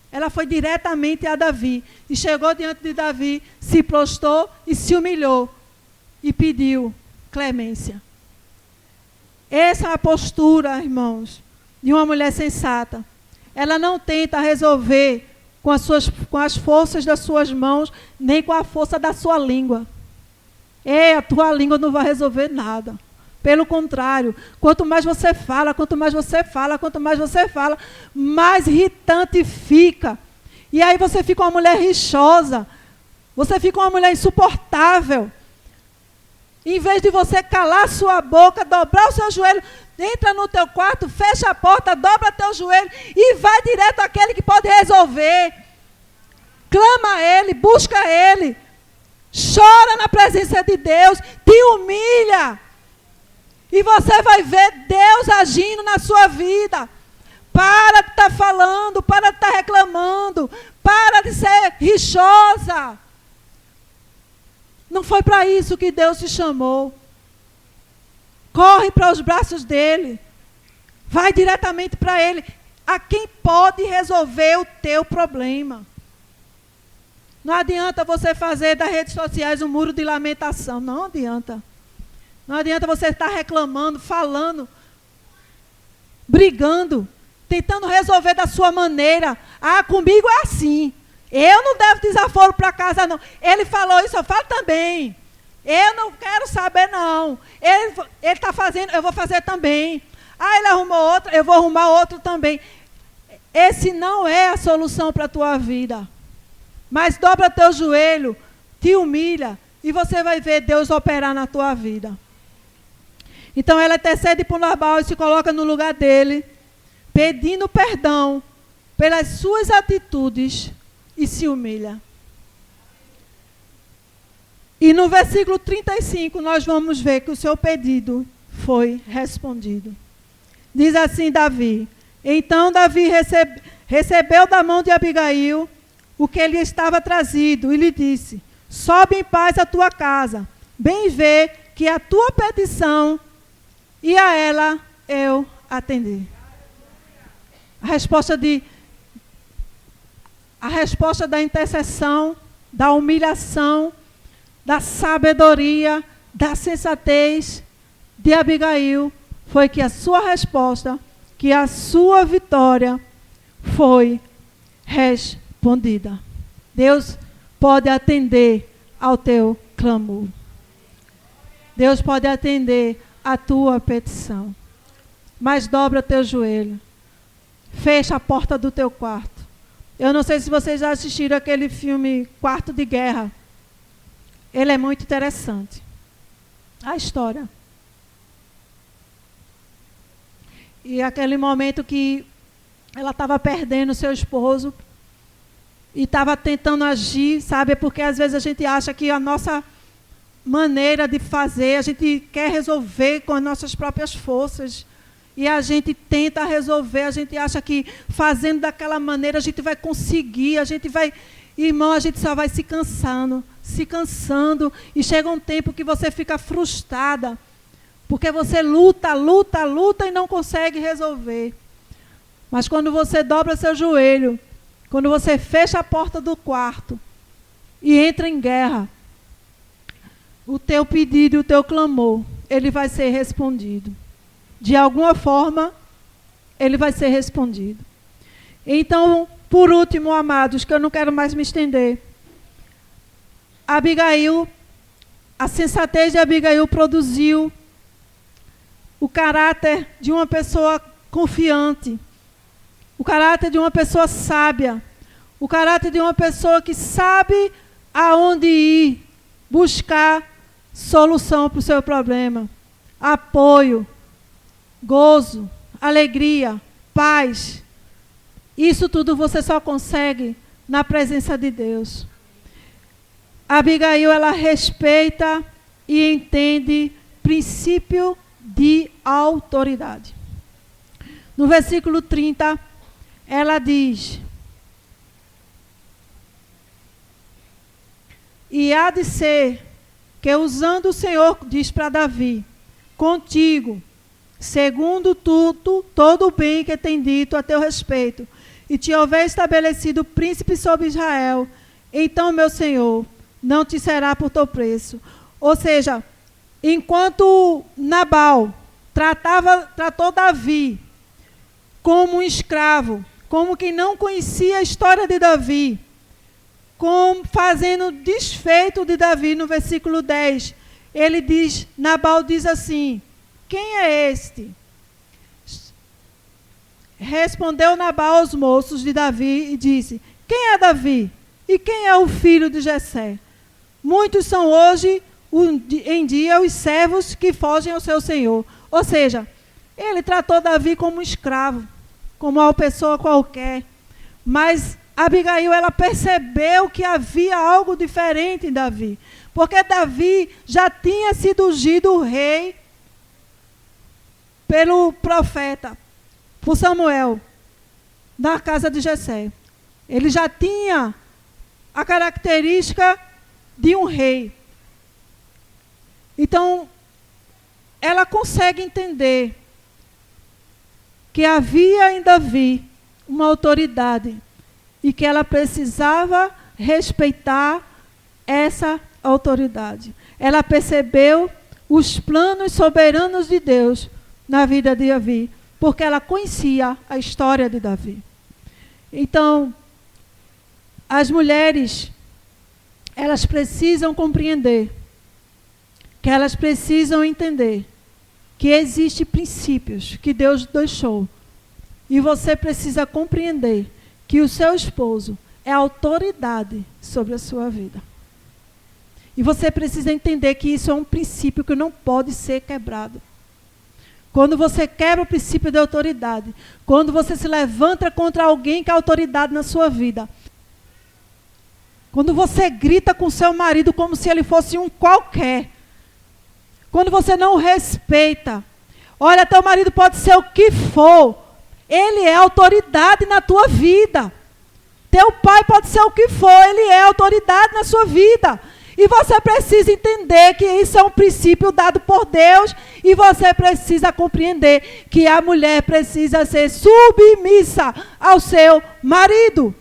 Ela foi diretamente a Davi. E chegou diante de Davi, se prostrou e se humilhou. E pediu clemência. Essa é a postura, irmãos, de uma mulher sensata. Ela não tenta resolver com as forças das suas mãos, nem com a força da sua língua. A tua língua não vai resolver nada. Pelo contrário, quanto mais você fala, mais irritante fica. E aí você fica uma mulher rixosa. Você fica uma mulher insuportável. Em vez de você calar sua boca, dobrar o seu joelho, entra no teu quarto, fecha a porta, dobra teu joelho e vai direto àquele que pode resolver. Clama a Ele, busca Ele. Chora na presença de Deus, te humilha. E você vai ver Deus agindo na sua vida. Para de estar falando, para de estar reclamando, para de ser rixosa. Não foi para isso que Deus te chamou. Corre para os braços dele. Vai diretamente para ele. A quem pode resolver o teu problema. Não adianta você fazer das redes sociais um muro de lamentação. Não adianta. Não adianta você estar reclamando, falando, brigando, tentando resolver da sua maneira. Comigo é assim. Eu não devo desaforo para casa, não. Ele falou isso, eu falo também. Eu não quero saber, não. Ele está fazendo, eu vou fazer também. Ele arrumou outro, eu vou arrumar outro também. Esse não é a solução para a tua vida. Mas dobra teu joelho, te humilha, e você vai ver Deus operar na tua vida. Então ela intercede por Nabal e se coloca no lugar dele, pedindo perdão pelas suas atitudes e se humilha. E no versículo 35 nós vamos ver que o seu pedido foi respondido. Diz assim Davi: então Davi recebeu da mão de Abigail o que lhe estava trazido e lhe disse: sobe em paz à tua casa, bem vê que a tua petição e a ela eu atendi. A resposta da intercessão, da humilhação, da sabedoria, da sensatez de Abigail foi que a sua resposta, que a sua vitória foi respondida. Deus pode atender ao teu clamor. Deus pode atender a tua petição. Mas dobra teu joelho. Fecha a porta do teu quarto. Eu não sei se vocês já assistiram aquele filme Quarto de Guerra. Ele é muito interessante. A história. E aquele momento que ela estava perdendo seu esposo e estava tentando agir, sabe? Porque às vezes a gente acha que a nossa maneira de fazer, a gente quer resolver com as nossas próprias forças. E a gente tenta resolver, a gente acha que fazendo daquela maneira a gente vai conseguir, a gente vai... Irmão, a gente só vai se cansando, e chega um tempo que você fica frustrada, porque você luta e não consegue resolver. Mas quando você dobra seu joelho, quando você fecha a porta do quarto e entra em guerra, o teu pedido e o teu clamor, ele vai ser respondido. De alguma forma, ele vai ser respondido. Então, por último, amados, que eu não quero mais me estender, Abigail, a sensatez de Abigail produziu o caráter de uma pessoa confiante, o caráter de uma pessoa sábia, o caráter de uma pessoa que sabe aonde ir buscar solução para o seu problema, apoio, gozo, alegria, paz. Isso tudo você só consegue na presença de Deus. Abigail, ela respeita e entende princípio de autoridade. No versículo 30, ela diz: e há de ser que, usando o Senhor, diz para Davi, contigo, segundo tudo, todo o bem que tem dito a teu respeito, e te houver estabelecido príncipe sobre Israel, então, meu Senhor, não te será por teu preço. Ou seja, enquanto Nabal tratou Davi como um escravo, como quem não conhecia a história de Davi, fazendo desfeito de Davi, no versículo 10, Nabal diz assim: quem é este? Respondeu Nabal aos moços de Davi e disse: quem é Davi? E quem é o filho de Jessé? Muitos são hoje em dia os servos que fogem ao seu senhor. Ou seja, ele tratou Davi como um escravo, como uma pessoa qualquer. Mas Abigail, ela percebeu que havia algo diferente em Davi. Porque Davi já tinha sido ungido rei pelo profeta, por Samuel, na casa de Jessé. Ele já tinha a característica de um rei. Então, ela consegue entender que havia em Davi uma autoridade e que ela precisava respeitar essa autoridade. Ela percebeu os planos soberanos de Deus na vida de Davi, porque ela conhecia a história de Davi. Então, as mulheres, elas precisam compreender, que elas precisam entender que existem princípios que Deus deixou. E você precisa compreender que o seu esposo é autoridade sobre a sua vida. E você precisa entender que isso é um princípio que não pode ser quebrado. Quando você quebra o princípio de autoridade, quando você se levanta contra alguém que é autoridade na sua vida, quando você grita com seu marido como se ele fosse um qualquer, quando você não o respeita, olha, teu marido pode ser o que for, ele é autoridade na tua vida. Teu pai pode ser o que for, ele é autoridade na sua vida. E você precisa entender que isso é um princípio dado por Deus, e você precisa compreender que a mulher precisa ser submissa ao seu marido.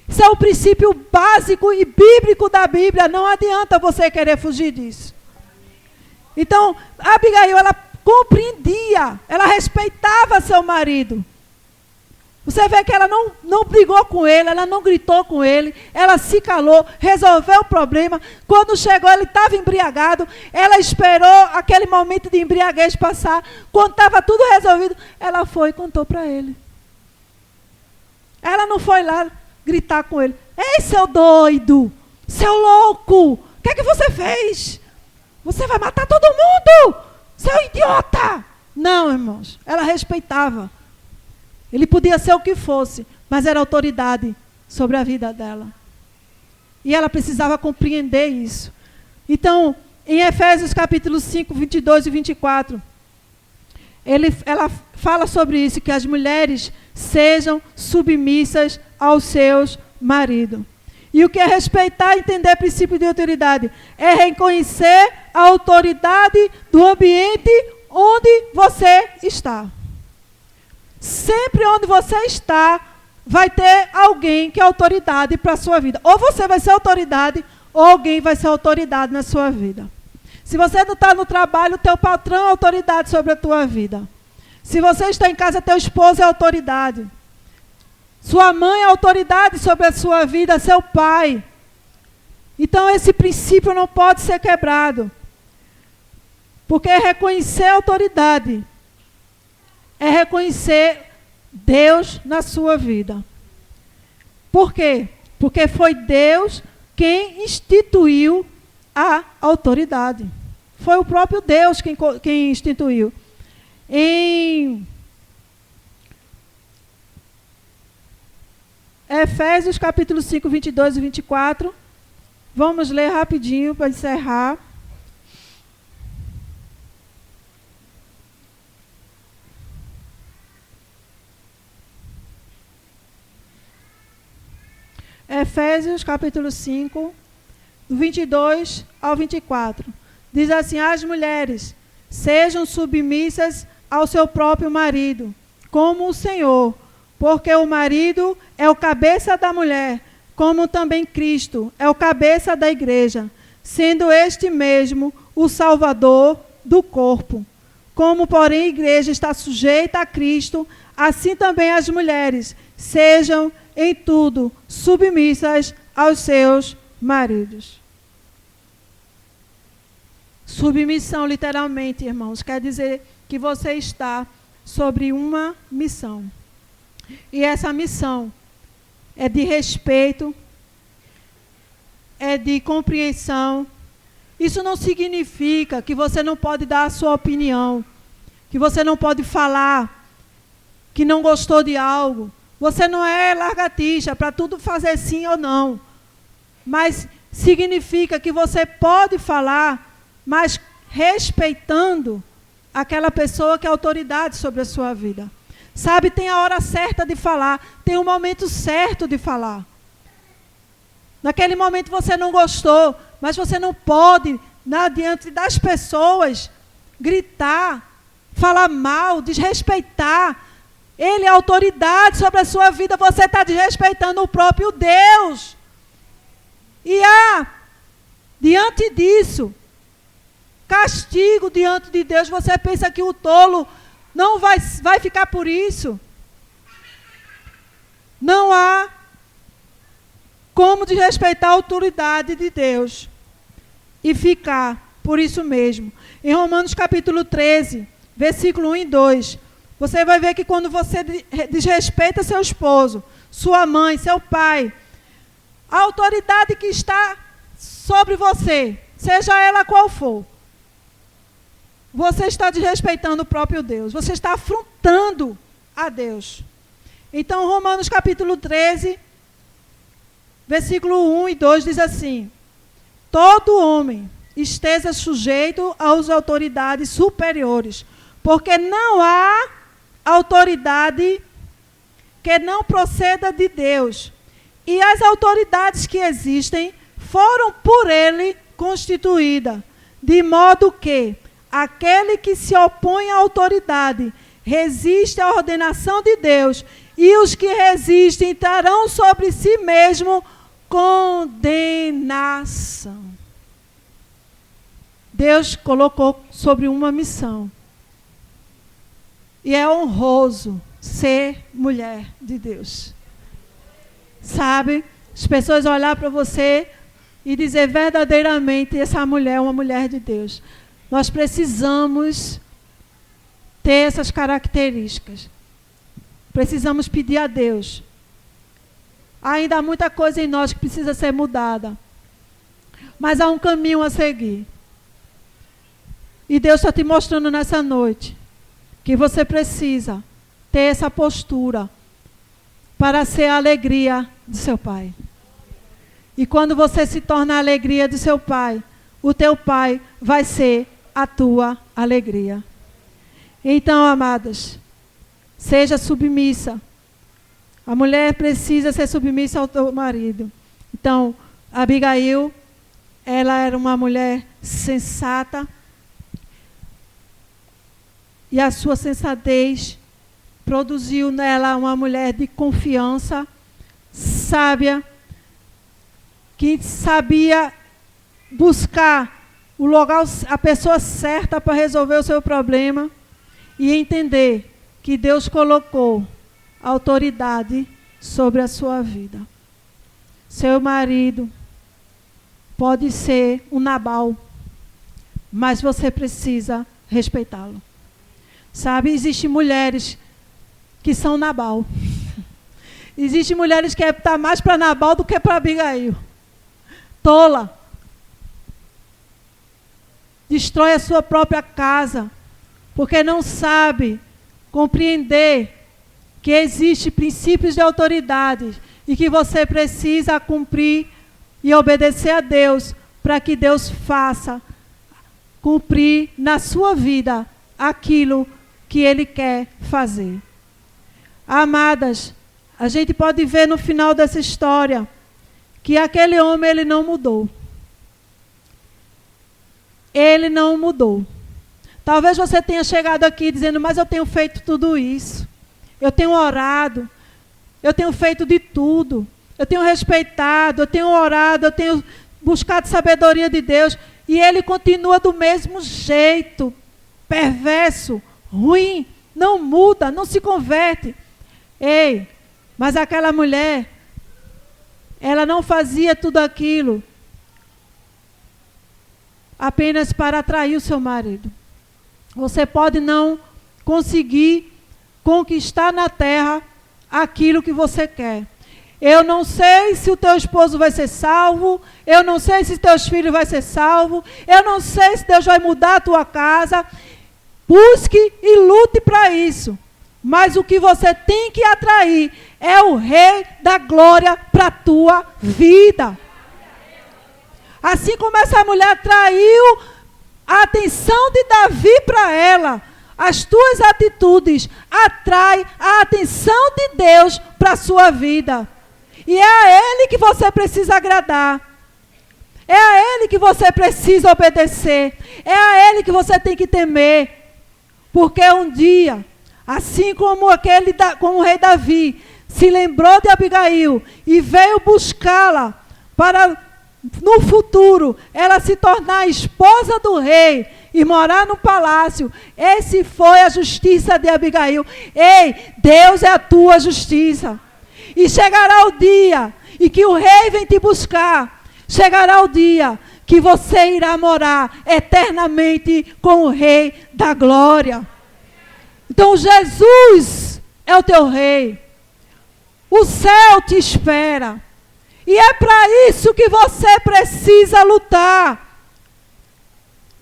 Isso é o princípio básico e bíblico da Bíblia, não adianta você querer fugir disso. Então, Abigail, ela compreendia, ela respeitava seu marido. Você vê que ela não brigou com ele, ela não gritou com ele, ela se calou, resolveu o problema. Quando chegou, ele estava embriagado, ela esperou aquele momento de embriaguez passar. Quando estava tudo resolvido, ela foi e contou para ele. Ela não foi lá gritar com ele. Ei, seu doido, seu louco, o que é que você fez? Você vai matar todo mundo, seu idiota. Não, irmãos, ela respeitava. Ele podia ser o que fosse, mas era autoridade sobre a vida dela. E ela precisava compreender isso. Então, em Efésios capítulo 5, 22 e 24, ela fala sobre isso, que as mulheres sejam submissas aos seus maridos. E o que é respeitar e entender princípio de autoridade? É reconhecer a autoridade do ambiente onde você está. Sempre onde você está, vai ter alguém que é autoridade para a sua vida. Ou você vai ser autoridade, ou alguém vai ser autoridade na sua vida. Se você não está no trabalho, teu patrão é autoridade sobre a tua vida. Se você está em casa, teu esposo é autoridade. Sua mãe é autoridade sobre a sua vida, seu pai. Então esse princípio não pode ser quebrado. Porque reconhecer a autoridade é reconhecer Deus na sua vida. Por quê? Porque foi Deus quem instituiu a autoridade. Foi o próprio Deus quem instituiu. Em Efésios capítulo 5, 22 e 24, vamos ler rapidinho para encerrar. Efésios capítulo 5, do 22 ao 24. Diz assim: as mulheres sejam submissas ao seu próprio marido, como o Senhor, porque o marido é o cabeça da mulher, como também Cristo é o cabeça da igreja, sendo este mesmo o Salvador do corpo. Como, porém, a igreja está sujeita a Cristo, assim também as mulheres sejam em tudo submissas aos seus maridos. Submissão, literalmente, irmãos, quer dizer que você está sobre uma missão. E essa missão é de respeito, é de compreensão. Isso não significa que você não pode dar a sua opinião, que você não pode falar que não gostou de algo. Você não é lagartixa para tudo fazer sim ou não. Mas significa que você pode falar, mas respeitando aquela pessoa que é autoridade sobre a sua vida. Sabe, tem a hora certa de falar, tem o momento certo de falar. Naquele momento você não gostou, mas você não pode, diante das pessoas, gritar, falar mal, desrespeitar. Ele é autoridade sobre a sua vida, você está desrespeitando o próprio Deus. E diante disso, castigo diante de Deus. Você pensa que o tolo não vai ficar por isso? Não há como desrespeitar a autoridade de Deus e ficar por isso mesmo. Em Romanos capítulo 13, versículo 1 e 2, você vai ver que quando você desrespeita seu esposo, sua mãe, seu pai, a autoridade que está sobre você, seja ela qual for, você está desrespeitando o próprio Deus. Você está afrontando a Deus. Então, Romanos capítulo 13, versículo 1 e 2 diz assim: todo homem esteja sujeito às autoridades superiores, porque não há autoridade que não proceda de Deus. E as autoridades que existem foram por ele constituídas, de modo que aquele que se opõe à autoridade resiste à ordenação de Deus, e os que resistem trarão sobre si mesmo condenação. Deus colocou sobre uma missão. E é honroso ser mulher de Deus. Sabe? As pessoas olhar para você e dizer verdadeiramente, essa mulher é uma mulher de Deus. Nós precisamos ter essas características. Precisamos pedir a Deus. Ainda há muita coisa em nós que precisa ser mudada. Mas há um caminho a seguir. E Deus está te mostrando nessa noite que você precisa ter essa postura para ser a alegria de seu Pai. E quando você se torna a alegria de seu Pai, o teu Pai vai ser a tua alegria. Então, amadas, seja submissa. A mulher precisa ser submissa ao teu marido. Então, Abigail, ela era uma mulher sensata. E a sua sensatez produziu nela uma mulher de confiança, sábia, que sabia buscar o lugar, a pessoa certa para resolver o seu problema e entender que Deus colocou autoridade sobre a sua vida. Seu marido pode ser um Nabal, mas você precisa respeitá-lo. Sabe, existem mulheres que são Nabal. Existem mulheres que estão mais para Nabal do que para Abigail. Tola. Destrói a sua própria casa, porque não sabe compreender que existem princípios de autoridade e que você precisa cumprir e obedecer a Deus para que Deus faça cumprir na sua vida aquilo que Ele quer fazer. Amadas, a gente pode ver no final dessa história que aquele homem, ele não mudou. Ele não mudou. Talvez você tenha chegado aqui dizendo, mas eu tenho feito tudo isso. Eu tenho orado. Eu tenho feito de tudo. Eu tenho respeitado, eu tenho orado, eu tenho buscado sabedoria de Deus. E ele continua do mesmo jeito. Perverso, ruim, não muda, não se converte. Ei, mas aquela mulher, ela não fazia tudo aquilo apenas para atrair o seu marido. Você pode não conseguir conquistar na terra aquilo que você quer. Eu não sei se o teu esposo vai ser salvo, eu não sei se teus filhos vão ser salvos, eu não sei se Deus vai mudar a tua casa. Busque e lute para isso. Mas o que você tem que atrair é o Rei da Glória para a tua vida. Assim como essa mulher atraiu a atenção de Davi para ela, as tuas atitudes atraem a atenção de Deus para a sua vida. E é a Ele que você precisa agradar. É a Ele que você precisa obedecer. É a Ele que você tem que temer. Porque um dia, assim como o rei Davi se lembrou de Abigail e veio buscá-la para, no futuro, ela se tornar a esposa do rei e morar no palácio, esse foi a justiça de Abigail. Ei, Deus é a tua justiça. E chegará o dia em que o rei vem te buscar. Chegará o dia que você irá morar eternamente com o Rei da Glória. Então Jesus é o teu Rei. O céu te espera. E é para isso que você precisa lutar.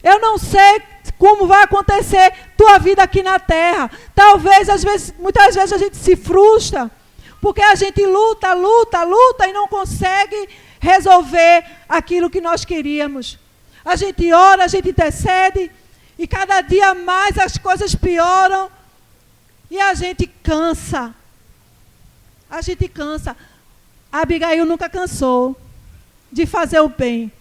Eu não sei como vai acontecer tua vida aqui na terra. Talvez, muitas vezes a gente se frustra, porque a gente luta e não consegue resolver aquilo que nós queríamos. A gente ora, a gente intercede, e cada dia mais as coisas pioram, e a gente cansa. A gente cansa. A Abigail nunca cansou de fazer o bem.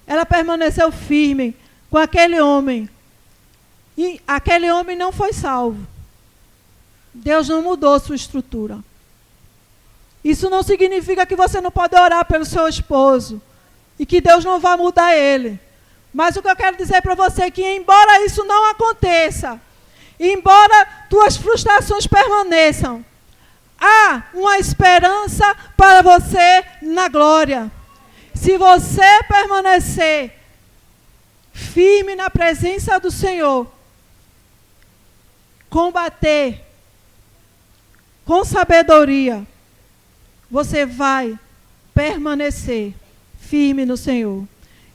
Ela permaneceu firme com aquele homem. E aquele homem não foi salvo. Deus não mudou sua estrutura. Isso não significa que você não pode orar pelo seu esposo e que Deus não vai mudar ele. Mas o que eu quero dizer para você é que, embora isso não aconteça, embora tuas frustrações permaneçam, há uma esperança para você na glória. Se você permanecer firme na presença do Senhor, combater com sabedoria, você vai permanecer firme no Senhor.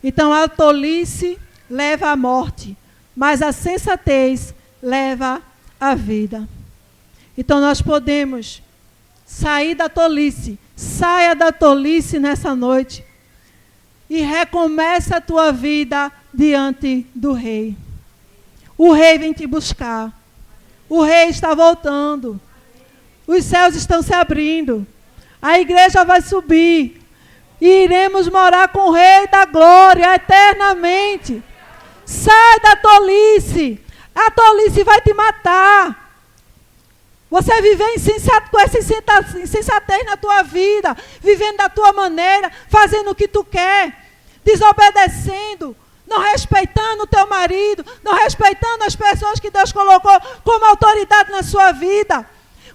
Então a tolice leva à morte, mas a sensatez leva à vida. Então nós podemos sair da tolice. Saia da tolice nessa noite e recomece a tua vida diante do Rei. O Rei vem te buscar. O Rei está voltando. Os céus estão se abrindo. A igreja vai subir. E iremos morar com o Rei da glória eternamente. Sai da tolice. A tolice vai te matar. Você viver com essa insensatez na tua vida, vivendo da tua maneira, fazendo o que tu quer, desobedecendo, não respeitando o teu marido, não respeitando as pessoas que Deus colocou como autoridade na sua vida.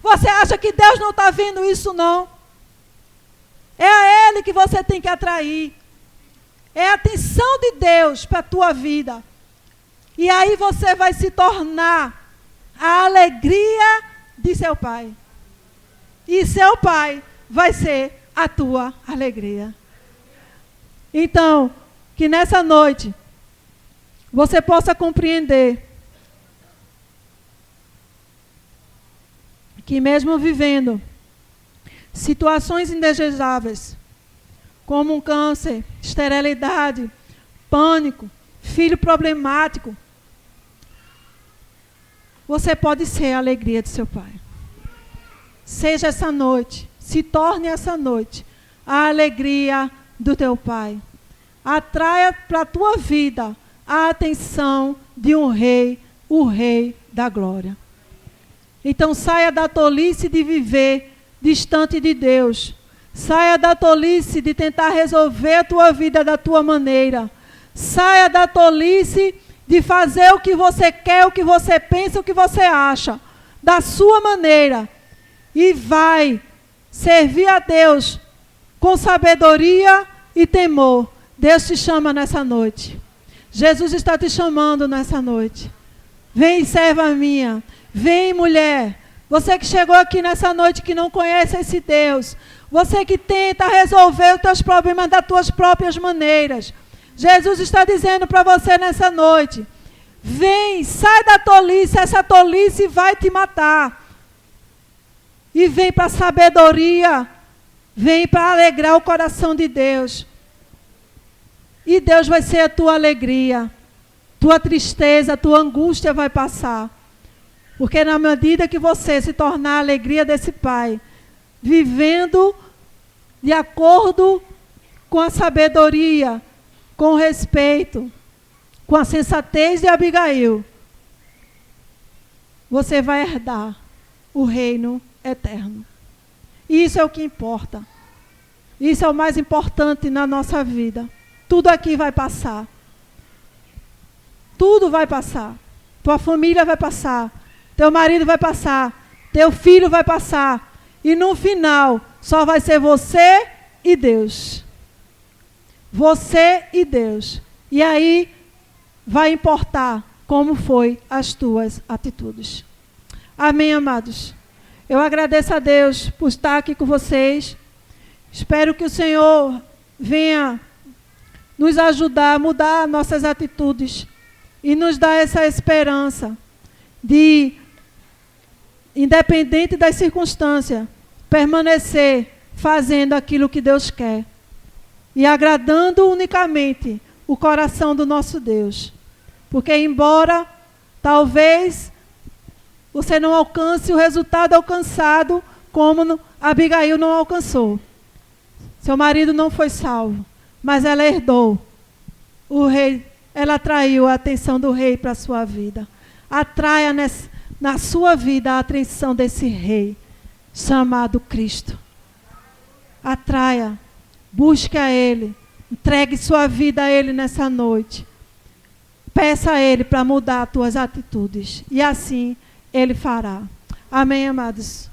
Você acha que Deus não está vendo isso, não? É a Ele que você tem que atrair. É a atenção de Deus para a tua vida. E aí você vai se tornar a alegria de seu Pai. E seu Pai vai ser a tua alegria. Então, que nessa noite você possa compreender que mesmo vivendo situações indesejáveis, como um câncer, esterilidade, pânico, filho problemático, você pode ser a alegria de seu Pai. Seja essa noite, se torne essa noite a alegria do teu Pai. Atraia para a tua vida a atenção de um Rei, o Rei da glória. Então saia da tolice de viver distante de Deus. Saia da tolice de tentar resolver a tua vida da tua maneira. Saia da tolice de fazer o que você quer, o que você pensa, o que você acha, da sua maneira. E vai servir a Deus com sabedoria e temor. Deus te chama nessa noite. Jesus está te chamando nessa noite. Vem, serva minha. Vem, mulher. Você que chegou aqui nessa noite que não conhece esse Deus. Você que tenta resolver os teus problemas das tuas próprias maneiras. Jesus está dizendo para você nessa noite: vem, sai da tolice, essa tolice vai te matar. E vem para a sabedoria, vem para alegrar o coração de Deus. E Deus vai ser a tua alegria, tua tristeza, tua angústia vai passar. Porque na medida que você se tornar a alegria desse Pai, vivendo de acordo com a sabedoria, com o respeito, com a sensatez de Abigail, você vai herdar o reino eterno. Isso é o que importa. Isso é o mais importante na nossa vida. Tudo aqui vai passar. Tudo vai passar. Tua família vai passar. Teu marido vai passar. Teu filho vai passar. E no final, só vai ser você e Deus. Você e Deus. E aí vai importar como foi as tuas atitudes. Amém, amados? Eu agradeço a Deus por estar aqui com vocês. Espero que o Senhor venha nos ajudar a mudar nossas atitudes e nos dar essa esperança de, independente das circunstâncias, permanecer fazendo aquilo que Deus quer e agradando unicamente o coração do nosso Deus. Porque embora talvez você não alcance o resultado alcançado como Abigail não alcançou. Seu marido não foi salvo, mas ela herdou. O rei, ela atraiu a atenção do rei para a sua vida. Atraia na sua vida a atenção desse rei chamado Cristo. Atraia, busque a Ele, entregue sua vida a Ele nessa noite. Peça a Ele para mudar as tuas atitudes. E assim Ele fará. Amém, amados?